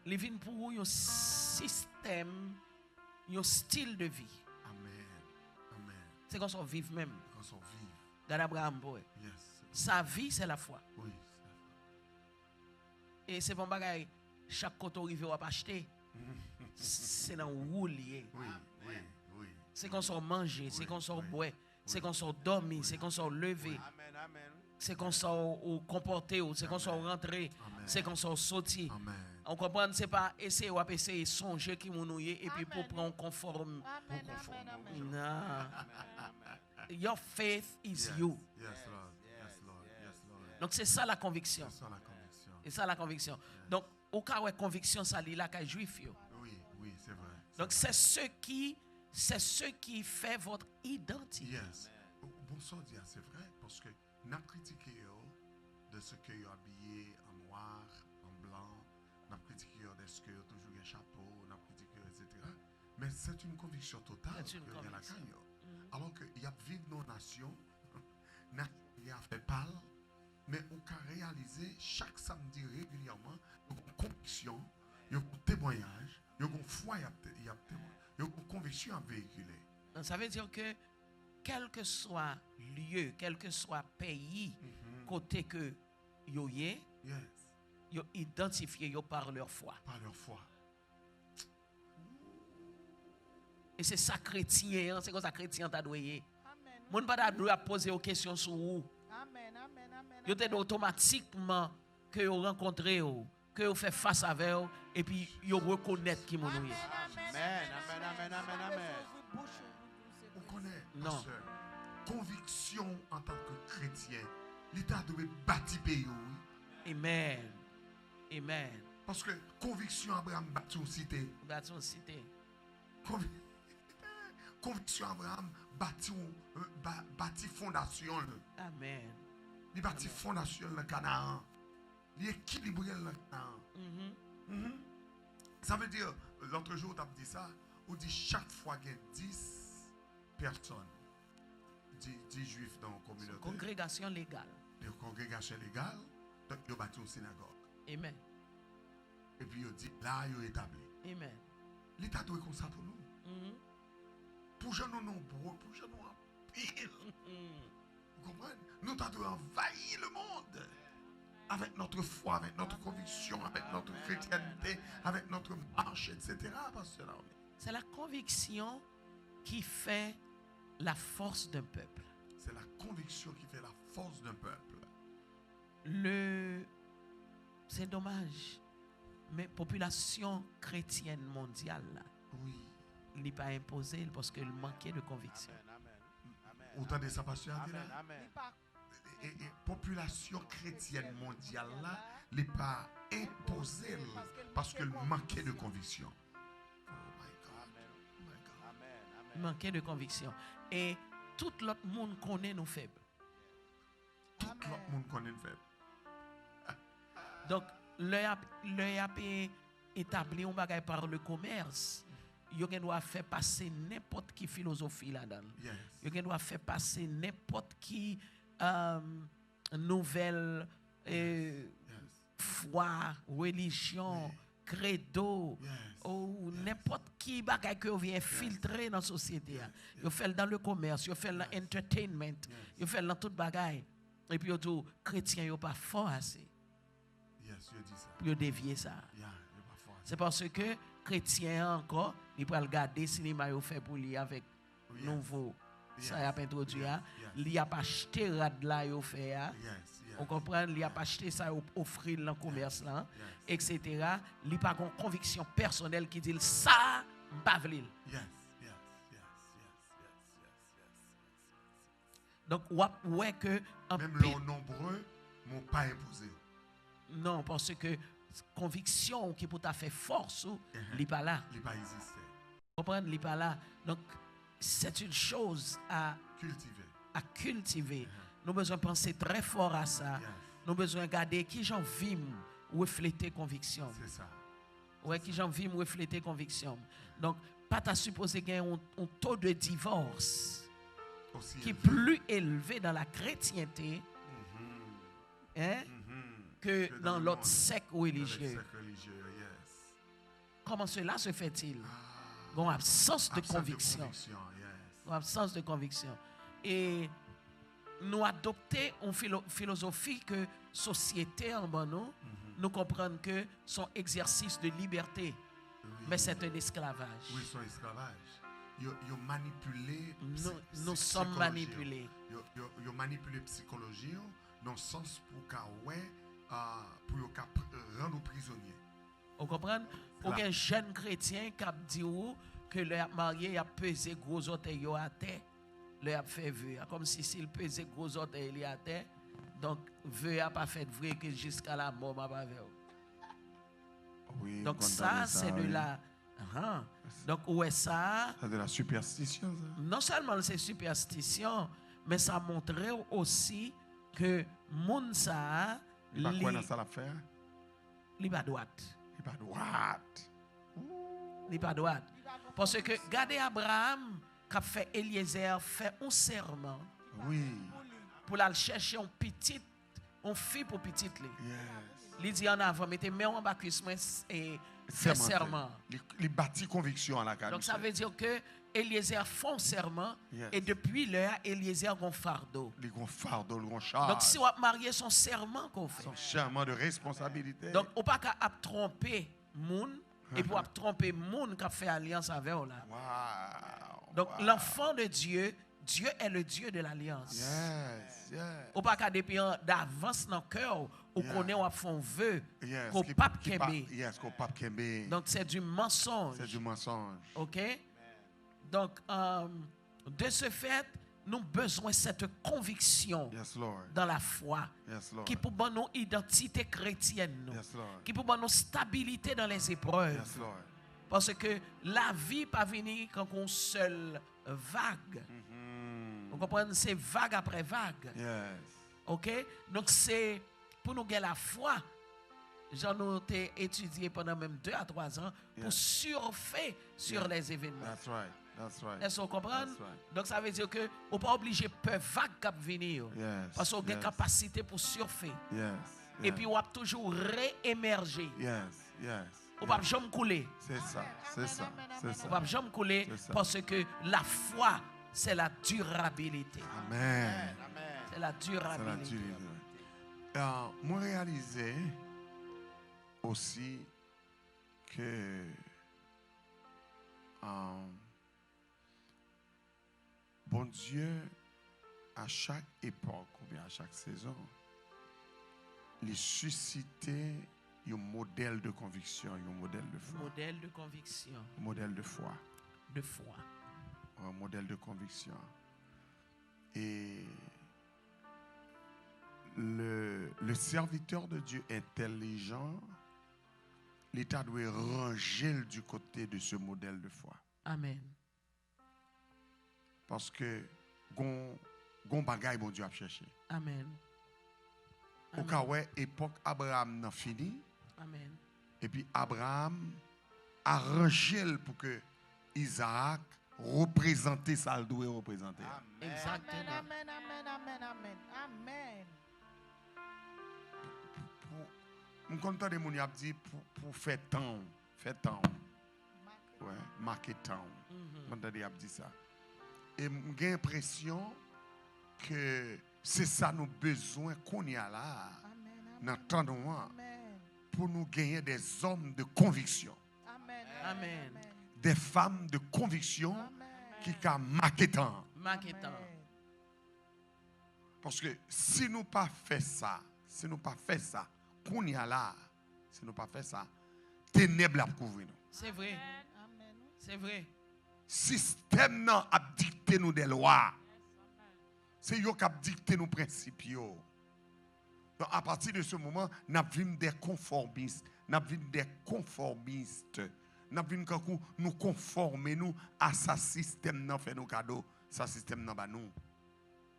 les vient pour un système, un style de vie. Amen. Amen. C'est comme ça qu'on vit même. Quand on vit. Dans Abraham, Yes. sa vie, c'est la foi. Oui. Et c'est bon bagaille, chaque côté arrivé, on va acheter. C'est dans où lié. Oui, oui, oui. C'est qu'on sort manger, c'est Oui, qu'on sort oui, boire, c'est oui. qu'on sort dormir, c'est qu'on sort lever, Amen, amen. c'est qu'on sort au comporter, c'est qu'on sort rentrer, Amen. c'est qu'on sort sortir. Amen. On comprend, c'est pas essayer ou essayer songer qui mounouye et puis pour Amen. prendre conforme. Amen, amen, amen. Non. Your faith is Yes, you. yes, Lord. Yes, Lord. Yes, Lord. Donc c'est ça la conviction. C'est ça la conviction. C'est ça la conviction. Donc au cas où conviction ça lit là qu'à juif yo. Oui, oui, c'est vrai. Donc c'est ce qui fait votre identité. Yes. Bon sang dire, c'est vrai, parce que n'a critiqué de ce que vous habillé en noir, en blanc, n'a critiqué de ce que vous toujours un chapeau, n'a critiqué, etc. Mais c'est une conviction totale C'est une que y a la conviction. cagne. Alors qu'il y a vivre nos nations, il y a fait pâle, mais on peut réaliser chaque samedi régulièrement, il y a une conviction, il y a un témoignage, il y a une foi, il y a une conviction à véhiculer. Donc ça veut dire que quel que soit lieu, quel que soit pays, côté que yo yé, Yes, yo identifié yo par leur foi. par leur foi. Et c'est ça chrétien, c'est comme ça chrétien t'a doué. Amen. Moun pas t'a doué à poser aux questions sur vous. Amen, amen, amen. Yo t'aide automatiquement que yo rencontré yo, que yo fait face avec eux et puis yo reconnaître qui moun Amen, est. Amen, amen, amen, amen, amen. On connaît, Non. pasteur, conviction en tant que chrétien, l'État doit bâtir pays. Oui. Amen. Amen. Parce que conviction Abraham bâtit une cité. Bâton cité. Convi- Conviction Abraham bâtit fondation. Amen. Il bâtit fondation le Canaan. Il équilibré le Canaan. Mhm. Ça veut dire, l'autre jour, tu as dit ça, on dit chaque fois qu'il y a 10 personnes, 10 juifs dans la communauté, Congrégation légale. une congrégation légale, donc ils ont bâti une synagogue. Amen. Et puis ils ont dit, là, ils ont établi. Amen. L'État doit être comme ça pour nous. Mhm. Pour que nous nombreux, pour que nous en pile. Mhm. Vous comprenez? Nous devons envahir le monde. Avec notre foi, avec notre conviction, avec notre chrétienté, avec notre marche, etc. Pasteur Armé. C'est la conviction qui fait la force d'un peuple. C'est la conviction qui fait la force d'un peuple. C'est dommage, mais population chrétienne mondiale, là, Oui. il n'est pas imposé parce qu'elle manquait de conviction. Amen, amen. Autant de ça, pasteur Amen, Adela. amen. Et population chrétienne mondiale là, n'est pas imposée parce qu'elle manquait de conviction. Oh my God. Amen, Oh my God. amen, Il amen. manquait de conviction. Et tout l'autre monde connaît nos faibles. Tout le monde connaît une faible. Donc, leur a établi un bagage par le commerce. Ils doivent faire passer n'importe qui philosophie là-dedans. Yes. Ils doivent faire passer n'importe qui nouvelle Yes. foi, religion, Oui. credo, Yes. ou Yes. n'importe qui bagage que vous vient filtrer dans la société. Vous faites dans le commerce, vous faites dans l'entertainment, vous faites dans toute bagaille. Et puis, vous chrétiens, vous pas fort assez Yes, je dis ça. pour dévier ça. Yeah, il est pas fort. C'est parce que chrétien encore, il peut regarder le cinéma il fait pour lui avec Yes. nouveau. Yes. Ça y a pas introduit. Yes. Il a pas acheté rad là il fait. Yes. Yes. On comprend, il a pas acheté ça offrir dans le commerce là, Yes. etc. Il n'a pas une conviction personnelle qui dit ça, pas vle. Yes. Yes. Yes. Yes. Yes. Donc ouais que en Même pile- les nombreux m'ont pas imposé. non parce que conviction qui pour ta faire force, il n'est pas là. Il pas existé. Comprendre, il n'est pas là. Donc c'est une chose à Cultivé. Nous avons besoin de penser très fort à ça. Yes. Nous avons besoin de regarder qui j'en vis refléter conviction. C'est ça. Ouais, qui j'en vis refléter conviction. Donc, pas ta supposé qu'il y ait un taux de divorce Aussi qui est élevé. plus élevé dans la chrétienté hein, que Que dans le l'autre monde. secte Dans les religieux. cercles religieux, yes. Comment cela se fait-il? Ah, Une absence de absence conviction. yes. Une absence de conviction. Et nous adopter une philosophie que société en bas nous, nous comprenons que son exercice de liberté. mais c'est un esclavage. Oui, son esclavage. Yo manipulé. Nous sommes manipulés. Yo manipulé psychologie dans le sens pour qu'à rendre prisonnier. Vous comprenez? Aucun jeune chrétien qui a dit que le marié a pesé gros orteils à terre, le a fait vœu. Comme si s'il pesait gros orteils à terre, donc vœu a pas fait vrai que jusqu'à la mort m'a pas fait. Oui, donc ça c'est de la donc ouais ça c'est de la superstition ça. Non seulement c'est superstition, mais ça montrait aussi que moun ça il pas quoi dans ça l'affaire. Il pas droite. Il pas droite. Il pas droite. Parce que regardez Abraham qui a fait Eliezer fait un serment. Oui. Pour aller chercher un petit, un fille pour petite li. Yes. Il dit en avant, mettez main en bas cuisse et fait serment. Il bâtit conviction à la carrière. Donc ça veut dire que Eliezer font serment et depuis là Eliezer a un fardeau. Il a un fardeau, il a un charge. Donc si on a marié son serment qu'on fait. Son serment de responsabilité. Donc on pas qu'à tromper moun et pour tromper moun qui a fait alliance avec eux là. Wow. Donc l'enfant de Dieu, Dieu est le Dieu de l'alliance. Yes, yes. Ou pas qu'à depuis d'avance dans le cœur, ou connaît ou font vœu, qu'au pape kembe. Yes, qu'au pape kembe. Donc c'est du mensonge. C'est du mensonge. OK? Donc de ce fait, nous avons besoin de cette conviction dans la foi qui pour nous identité chrétienne, qui pour nous stabilité dans les épreuves. Parce que la vie pas venir quand on seule vague. Vous comprenez? C'est vague après vague. Yes. OK? Donc c'est pour nous gagner la foi. J'en ai étudié pendant même 2 à 3 ans pour surfer sur les événements. That's right. That's right. Est-ce que vous comprenez? Right. Donc ça veut dire que on pas obligé peur vague qui venir. Parce qu'on a une capacité pour surfer. Et puis on a toujours réémerger. On ne va jamais couler. C'est ça. C'est ça. C'est ça. On ne va jamais couler parce que la foi, c'est la durabilité. Amen. C'est la durabilité. Moi, réalisé aussi que bon Dieu, à chaque époque ou bien à chaque saison, il suscitait un modèle de conviction, un modèle de foi. Modèle de conviction. Un modèle de foi. De foi. Un modèle de conviction. Et le serviteur de Dieu intelligent, l'État doit ranger du côté de ce modèle de foi. Amen. Parce que gon bagay bon Dieu a cherché. Amen. Au cas où époque Abraham n'a fini. Amen. Et puis Abraham a rangé pour que Isaac représente ça, le doit représenter. Exactement. Amen, amen, amen, amen, amen. Mon content de mon y a dit pour faire temps, ouais, marquer temps. Mon content a dit ça. Et j'ai l'impression que c'est ça nos besoins qu'on y a là, dans le temps de moi, pour nous gagner des hommes de conviction. Amen. Amen. Des femmes de conviction qui ont marqué temps. Parce que si nous pas fait ça, qu'on y a là, si nous pas fait ça, ténèbres a couvrir nous. C'est vrai. C'est vrai. Système nan a dicté nous des lois. C'est yo qui a dicté nos principes. Donc à partir de ce moment, nous avons des conformistes. Nous avons des conformistes. Nous avons nous conformer nous à ce système nan fait nos cadeaux, ce système nan ba nous.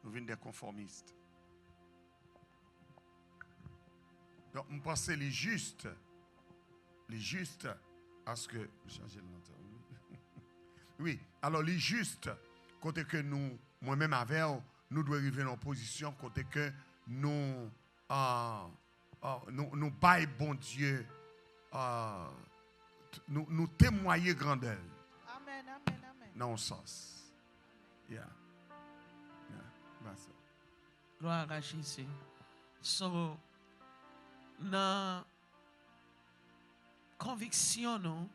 Nous venons des conformistes. Donc je pense que les justes, à ce que changer le nom. Oui, alors les justes, côté que nous, moi-même avec nous devons arriver en position côté que nous baillons bon Dieu, nous témoigner grandeur. Amen, amen, amen. Dans ce sens. Yeah. That's it. Gloire à Jésus. So, dans conviction, nous,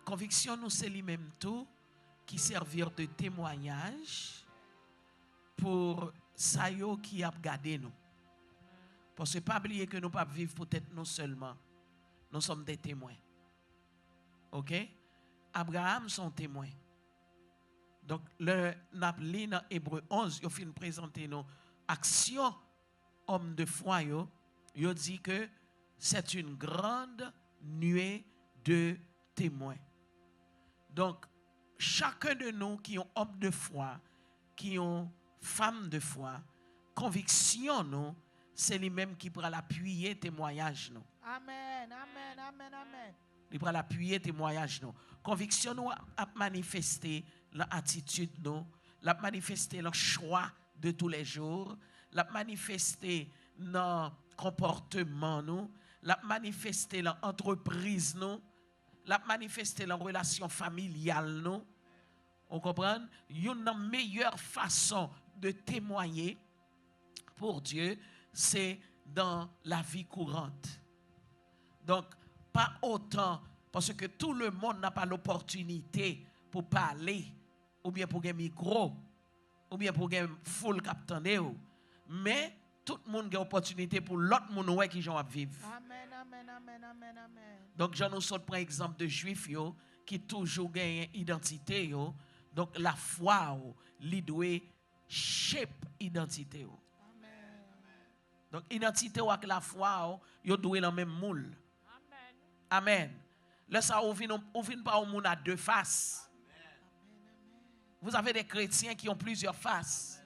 conviction, nous, c'est lui-même tout qui servir de témoignage pour ça yo qui a gardé nous. Parce que pas oublier que nous pas vivre peut-être nous seulement. Nous sommes des témoins. OK? Abraham son témoin. Donc le napli dans Hébreu 11, il fin présenter nos actions homme de foi yo dit que c'est une grande nuée de témoins. Donc chacun de nous qui ont homme de foi, qui ont femme de foi, conviction nous, c'est lui-même qui pourra l'appuyer témoignage nous. Amen, amen, amen, amen. Il pourra l'appuyer témoignage nous. Conviction nous a manifesté l'attitude nous, l'a manifesté le choix de tous les jours, l'a manifesté dans comportement nous, l'a manifesté dans entreprise nous, l'a manifesté dans relation familiale nous. On comprend? Une meilleure façon de témoigner pour Dieu, c'est dans la vie courante. Donc, pas autant, parce que tout le monde n'a pas l'opportunité pour parler, ou bien pour un micro, ou bien pour un full captain, mais tout le monde a l'opportunité pour l'autre monde qui vont vivre. Amen, amen, amen, amen, amen. Donc, je nous saute par exemple de juifs qui toujours gagnent identité yo. Donc la foi li doit shape identité. Amen. Donc identité avec la foi yo doit dans même moule. Amen. Amen. Là ça on vient pas au monde à deux faces. Vous avez des chrétiens qui ont plusieurs faces.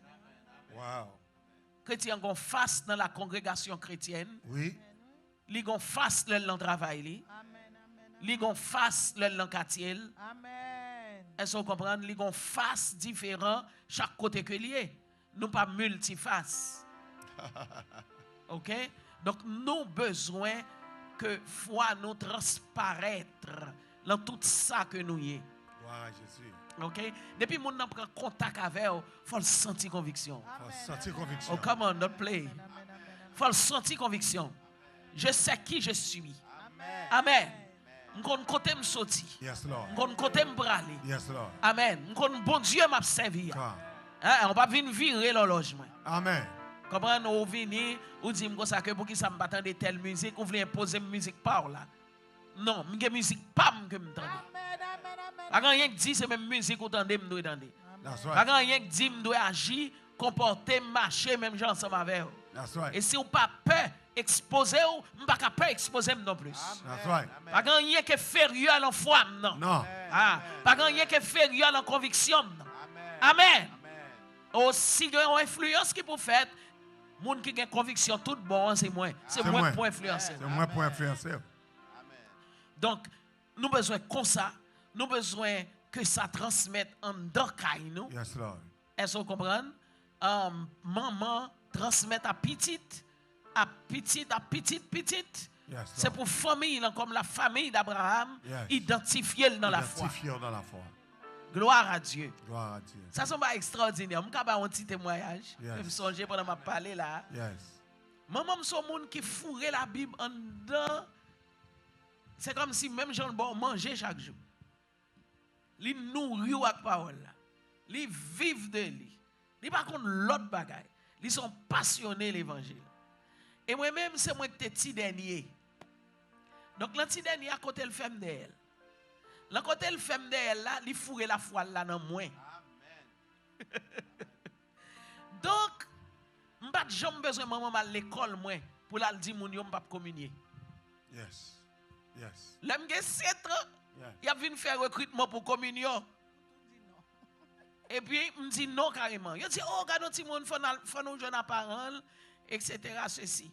Wow. Chrétiens ont face dans la congrégation chrétienne, Oui. li ont face dans le travail li, Amen, amen, li ont face dans le quartier. amen. Est-ce que vous comprenez? Li ont face différent chaque côté que lié. Nous pas multiface. OK? Donc nous besoin que foi nous transparaître dans tout ça que nous y est. Wow, Jésus. OK? Depuis mon n'a prend contact avec vous, faut le sentir conviction. Faut sentir conviction. Oh come on, don't play. Amen, amen, amen. Faut le sentir conviction. Je sais qui je suis. Amen. Amen. M'kon côté me sorti. Yes, Lord. M'kon côté me braler. Yes, Lord. Amen. M'kon bon Dieu m'a servi. Come. Hein, on pas venir virer l'horloge moi. Amen. Comprendre ou venir ou dire comme ça que pour qui ça me attendre telle musique ou voulez imposer musique par là. Non, m'ge musique pas que m'entendre. Amen, amen, amen. Pas rien que dit c'est même musique ou tendez me doit entendre. That's Pas right. rien que dit me doit agir, comporter, marcher même gens ensemble avec vous. That's right. Et si ou pas peur exposer ou pas peur exposer non plus. That's right. Pas rien que inférieur à la foi non. Non. Ah, pas rien que inférieur à la conviction non. Amen. Aussi grand influence qui pour faire moun qui a conviction tout bon c'est moi. C'est C'est moi moi. pour influencer. C'est moi pour influencer. Donc nous besoin comme ça, nous besoin que ça transmette en dedans nous. Yes, Lord. Est-ce que vous comprenez? Maman transmettre à petite, à petite, à petite, petite. Yes, C'est Lord. pour famille, là, comme la famille d'Abraham, Yes. identifier dans la foi. Identifié dans la foi. Gloire à Dieu. Gloire à Dieu. Ça, c'est pas extraordinaire. Je vais faire un petit témoignage. Yes. Je me songe pendant ma parler là. Yes. Maman, je suis un monde qui fourrait la Bible en dedans. C'est comme si même Jean bon manger chaque jour. Li nourrit avec parole là. Li vivent de lui. Li pas contre l'autre bagaille. Ils sont passionnés l'évangile. Et moi-même c'est moi qui petit dernier. Donc le petit dernier à côté le femme d'elle. Le côté le femme d'elle là, li fourrer la foi là dans moi. Donc m'pas jamais besoin maman à l'école moi pour la dire mon yo m'pas communier. Yes. Yes. L'aime gen 7 ans, Yeah. il a venu faire recrutement pour communion. Et puis, il me dit non carrément. Il dit, oh, regarde, petit monde, faut nous jeunes parents, etc. Ceci.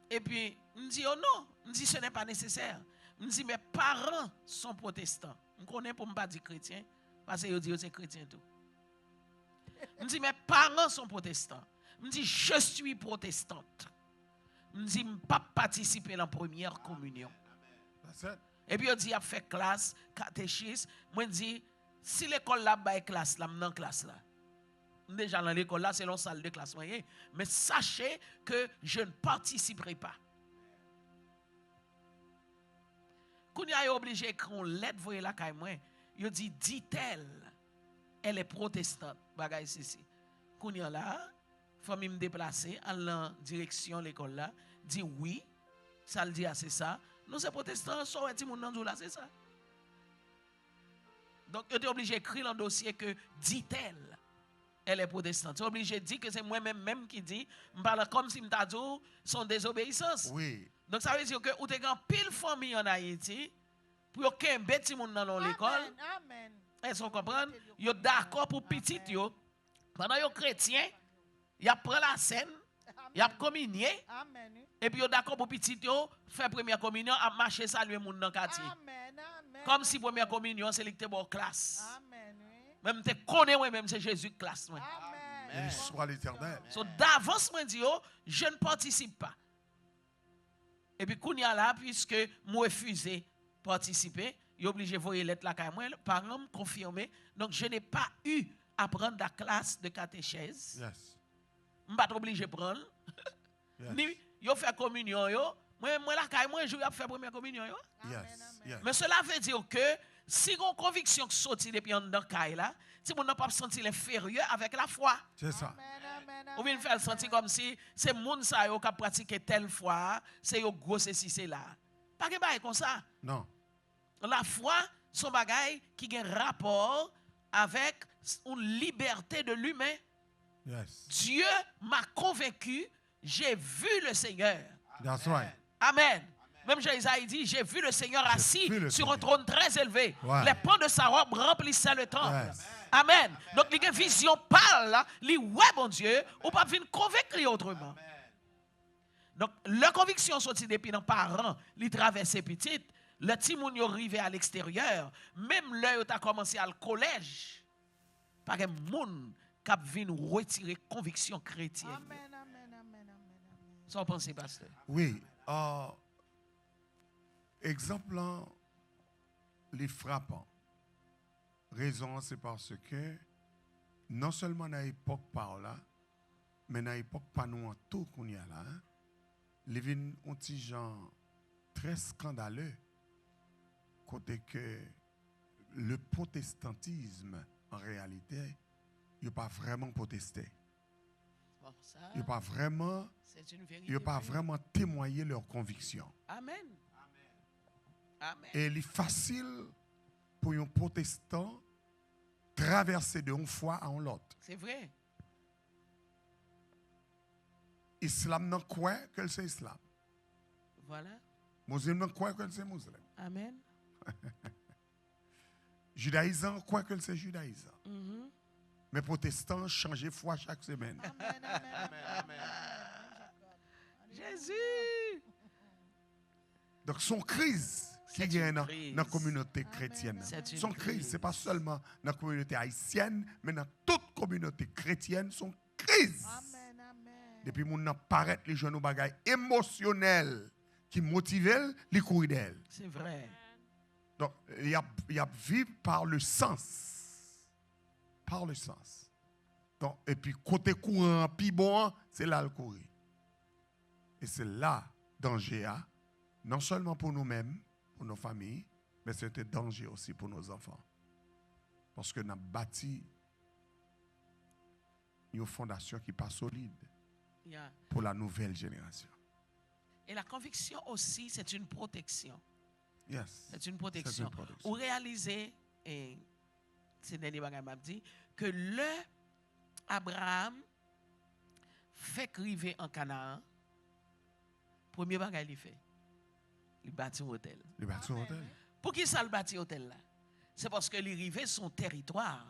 Et puis, il me dit, oh non, il me dit, ce n'est pas nécessaire. Il me dit, mes parents sont protestants. Je connais pour ne pas dire chrétien, parce que dit c'est chrétien tout. Il me dit, mes parents sont protestants. Il me dit, je suis protestante. Il me dit, je ne peux pas participer à la première communion. That's it. Et puis, il dit, il a fait classe, catéchisme. Moi, je dis, si l'école là, bas classe là, dans classe là. Déjà dans l'école là, c'est une salle de classe moyen. Mais sachez que je ne participerai pas. Quand il est obligé qu'on l'aide, voyez la caille moi, il dit-elle, elle est protestante. Bagay c'est. Quand il est là, famille me déplacer en direction l'école là, dit oui, ça le dit c'est ça. Nous c'est protestant, so et ti moun nan là, c'est ça. Donc il est obligé d'écrire dans le dossier que dit-elle, elle est protestante. Tu es obligé de dire que c'est moi-même qui dit, je parle comme si je t'ai dit son désobéissance. Oui. Donc ça veut dire que vous avez une pile famille en Haïti pour qu'il y ait un petit monde dans l'école. Amen. Est-ce qu'on comprend? Vous êtes d'accord pour petit yo. Pendant que vous chrétien, vous prenez la scène, vous communié. Amen. Et puis vous êtes d'accord pour petit yo, faire première communion, à marcher saluer les gens dans le quartier. Amen. Amen. Comme si première communion, c'est l'été bon classe. Amen. Même te connais moi même c'est Jésus classe moi. Amen. Il soit l'éternel. So d'avance moi dit je ne participe pas. Et puis quand il y a là puisque moi refusé participer, il est obligé de voyer lettre là quand moi parents me confirmer. Donc je n'ai pas eu à prendre la classe de catéchèse. Yes. Je pas obligé de prendre. Yes. Ni yo fait communion yo, moi là quand moi je vais faire première communion yo. Yes. Yes. Mais cela veut dire que si on conviction qui sorti depuis en dedans caille là, si on n'a pas senti l'inférieur avec la foi. C'est ça. Ou bien faire sentir comme si c'est moun sa yo qui a pratiqué telle foi, c'est yo gros ceci c'est là. Pas que bail comme ça. Non. La foi son bagay qui a un rapport avec une liberté de l'humain. Yes. Dieu m'a convaincu, j'ai vu le Seigneur. That's right. Amen. Même Jésus dit, j'ai vu le Seigneur assis vu le sur un Seigneur. trône très élevé. Ouais. Les pans de sa robe remplissaient le temple. Yes. Amen. Donc, il y a une vision parle, il ouais, bon Dieu, ou pas venir convaincre autrement. Donc, la conviction sortie depuis nos parents, ils traversent petites, le petit moun yo arrivé à l'extérieur, même là, tu as commencé à le collège, par un moun qui vient retirer conviction chrétienne. Amen. Amen. Amen. Amen. Sans penser, pasteur. Oui. Exemple, là, les frappants. Raison, c'est parce que non seulement dans l'époque par là, mais dans l'époque pas nous en tout qu'on y a là, les vins ont des gens très scandaleux, côté que le protestantisme, en réalité, il n'a pas vraiment protesté. Bon, ça, Il n'a pas vraiment, c'est une vérité. il n'a pas vraiment témoigné leur conviction. Amen. Amen. Et il est facile pour un protestant traverser d'une foi à l'autre. C'est vrai. Islam n'a quoi que c'est islam. Voilà. Musulman quoi que c'est musulman. Amen. Judaïsant quoi que c'est judaïsant. Mhm. Mais protestants changent foi chaque semaine. Amen. Amen. Jésus. Donc son crise qui C'est est une dans crise. la communauté chrétienne. C'est une Son crise. crise, ce n'est pas seulement dans la communauté haïtienne, mais dans toute communauté chrétienne, son crise. Amen. Amen. Depuis mon apparaît les jeunes bagailles émotionnels qui motivent les courir d'elle. C'est vrai. Donc, il y a vivre par le sens. Par le sens. Donc, et puis, côté courant, puis bon, c'est là le courir. Et c'est là, danger, hein, non seulement pour nous-mêmes, pour nos familles, mais c'est un danger aussi pour nos enfants. Parce que nous avons bâti une fondation qui n'est pas solide Yeah. pour la nouvelle génération. Et la conviction aussi, c'est une protection. Yes. C'est une protection. protection. Vous réalisez, et c'est le dernier bagage m'a dit, que le Abraham fait criver en Canaan, premier bagage il fait, il bâtit un hôtel. Le bâti un hôtel. Pour qui ça le bâtit hôtel là? C'est parce que les rivés son territoire.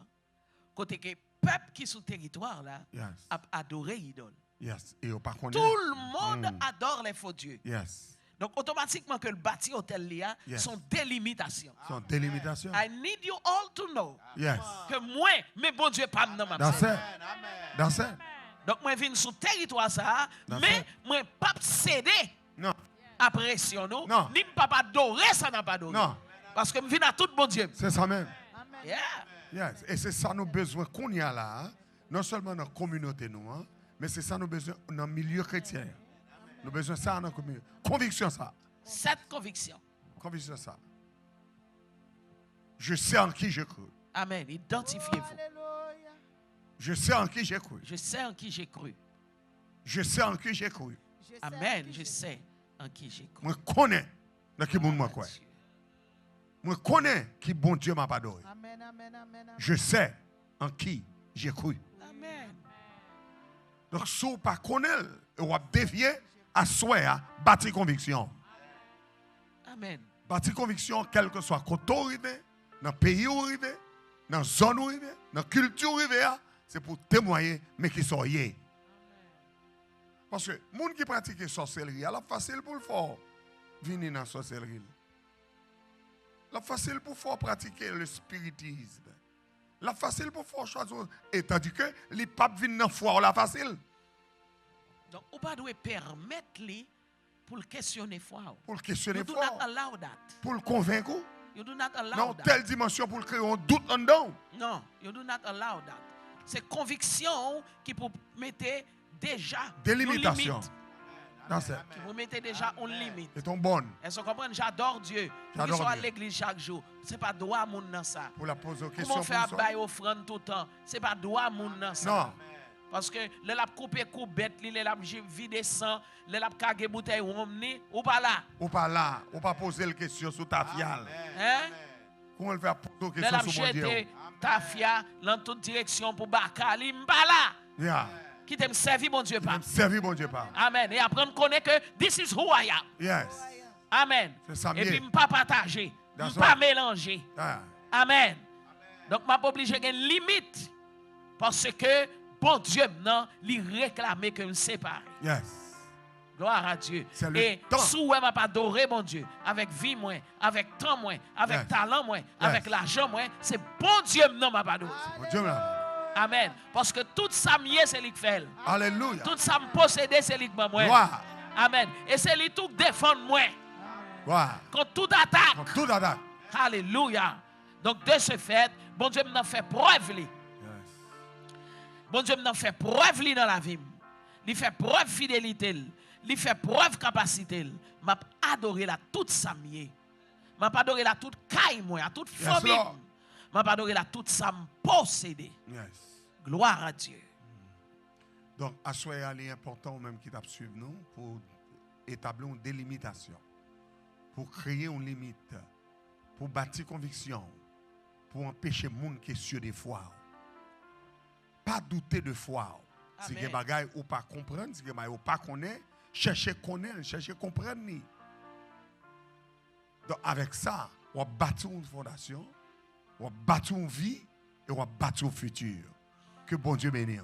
Côté que peuple qui sous territoire là Yes. a adoré idole. Yes. Et au par contre, Tout le monde adore les faux dieux. yes. Donc automatiquement que le bâti hôtel là Yes. sont délimitation. Sans délimitation. I need you all to know Yes. que moi, mais bon Dieu pas dans ma Dans vie. ça. Dans ça. Donc moi viens sur territoire ça, Dans mais ça. moi pas céder Non. à pression non, Non. ni pas adorer ça n'a pas adoré. Non. Parce que je viens à tout bon Dieu. C'est ça même. Amen. Yeah. Yes. Et c'est ça nos besoins qu'on y a là. Hein. Non seulement dans la communauté, nous, hein, mais c'est ça nos besoins dans le milieu chrétien. Nous besoin de ça dans la communauté. Conviction ça. Cette conviction. Conviction ça. Je sais en qui je cru. Amen. Identifiez-vous. Alléluia. Je sais en qui j'ai cru. Je sais en qui j'ai cru. Je sais en qui j'ai cru. Je sais Amen. qui Je sais en qui j'ai cru. Moi connais dans qui monde moi quoi. Dieu. Moi connais qui bon Dieu m'a pardonné. Amen, amen, amen, amen. Je sais en qui j'ai cru. Amen. Donc si vous pas connaître, vous avez dévié à souhait à bâtir conviction. Amen. Bâtir conviction quel que soit côté où arrivé, dans le pays où arrivé, dans la zone où arrivé, dans la culture où arrivé, c'est pour témoigner mais qui soyez. Parce que les gens qui pratiquent la sorcellerie, c'est facile pour le faire venir dans la sorcellerie. C'est facile pour faire pratiquer le spiritisme. C'est facile pour faire choisir. Et tandis que les papes viennent dans la foi, c'est facile. Donc, on ne doit pas permettre lui pour le questionner foi. Pour le questionner You do foi. not allow that. Pour le convaincre. You do not allow Dans that. telle dimension pour créer un doute en dedans. Non, you do not allow that. C'est conviction qui peut mettre déjà Des une limitations. limite. Dans cette. Qui vous mettez déjà une limite. C'est ton bonne. Est-ce que vous comprenez? J'adore Dieu. J'adore Ils sont à Dieu. l'église chaque jour. Ce n'est pas droit mon dans ça. Pour la poser aux questions. Comment faire pour ça. bail offrande tout le temps? Ce n'est pas droit mon dans ça. Non. Parce que le l'a coupé coup bête, le l'a vidé sang, le l'a cagé bouteille ou pas là. Ou pas là. Ou pas poser la question sur ta fiale. Hein? Comment elle fait poser la Le question l'a sur mon Dieu? jeté ta fia dans toute direction pour Bakali, pas là. Yeah. Qui t'aime servir mon Dieu pas. Servi mon Dieu pas. Amen. Et après on connaît que this is who I am. Yes. Amen. C'est ça Et mieux. puis je ne pas partager, je That's ne pas right. mélanger. Ah. Amen. Donc, je suis obligé de une limite. Parce que, bon Dieu, maintenant, il réclame que nous séparons. Yes. Gloire à Dieu. C'est le Et temps. si vous ne pas adorer mon Dieu, avec vie moins, avec temps moins, avec Yes. talent moins, avec l'argent moins, c'est bon Dieu maintenant m'a pas adoré. Mon Dieu là. Amen. Parce que tout ça mieux, c'est lui qui fait. Alléluia. Tout ça me posséder, c'est lui qui m'a moi. Gloire. Amen. Et c'est lui tout qui défend moi. Gloire. Contre toute attaque. Comme tout attaque. Alléluia. Donc, de ce fait, bon Dieu m'en fait preuve. Lui. Yes. Bon Dieu m'en fait preuve lui dans la vie. Il fait preuve fidélité. Il fait preuve capacité. M'a adoré la toute samie. M'a adoré la toute caille moi, toute famille. Lord. M'a adoré la toute sam possédé. Yes. Gloire à Dieu. Donc, à soi, il est important même qui t'a suivi nous pour établir une délimitation, pour créer une limite, pour bâtir conviction, pour empêcher les gens qui sont sur des foi. Pas douter de foi. Si Amen. vous avez des choses ou pas comprendre, si vous avez des choses ou pas connaître, cherchez connaître, cherchez comprendre. Donc, avec ça, on va bâtir une fondation, on va bâtir une vie et on va bâtir un futur. Que bon Dieu bénisse.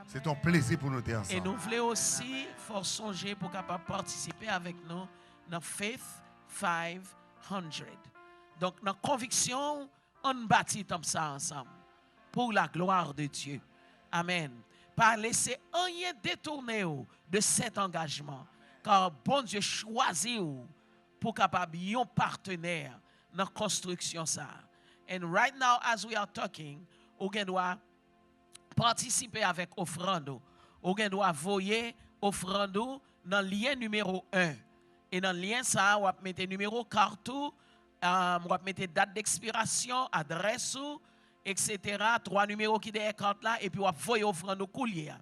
C'est un plaisir pour nous être ensemble. Et nous voulons aussi faut songer pour capable participer avec nous dans Faith 500. Donc, dans conviction, on bâtit comme ça ensemble pour la gloire de Dieu. Amen. Pas laisser rien détourner de cet engagement. Car bon Dieu choisit pour capable un partenaire dans la construction ça. And right now, as we are talking, on doit participer avec offrande. On doit voyer offrande dans le lien numéro 1. Et dans le lien ça, on va mettre numéro carte, on va mettre date d'expiration, adresse, etc. 3 numéros qui derrière carte là, et puis on va voyer offrande au coulier.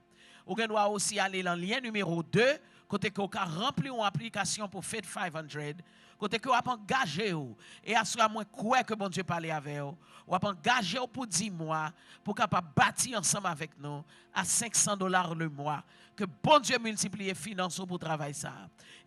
On doit aussi aller dans le lien numéro 2, côté qu'on a rempli une application pour Faith 500. Côté que vous avez engagé, et assurez-moi que bon Dieu parle avec vous, vous avez engagé pour 10 mois, pour capable bâtir ensemble avec nous à $500 le mois. Que bon Dieu multiplie les finances pour travailler ça.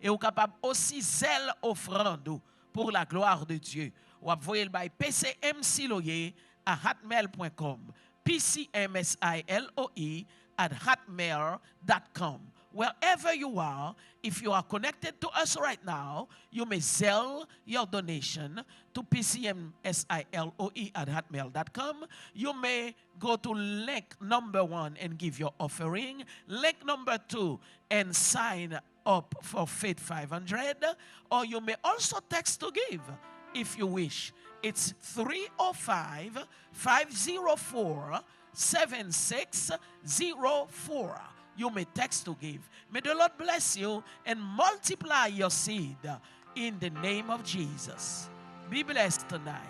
Et vous êtes capable aussi zèle offrande pour la gloire de Dieu. Vous envoyez le bail pcmsiloye@hotmail.com. pcmsiloye@hotmail.com. Wherever you are, if you are connected to us right now, you may Zelle your donation to pcmsiloe@hotmail.com. You may go to link number 1 and give your offering. Link number 2 and sign up for Faith 500. Or you may also text to give if you wish. It's 305-504-7604. You may text to give. May the Lord bless you and multiply your seed in the name of Jesus. Be blessed tonight.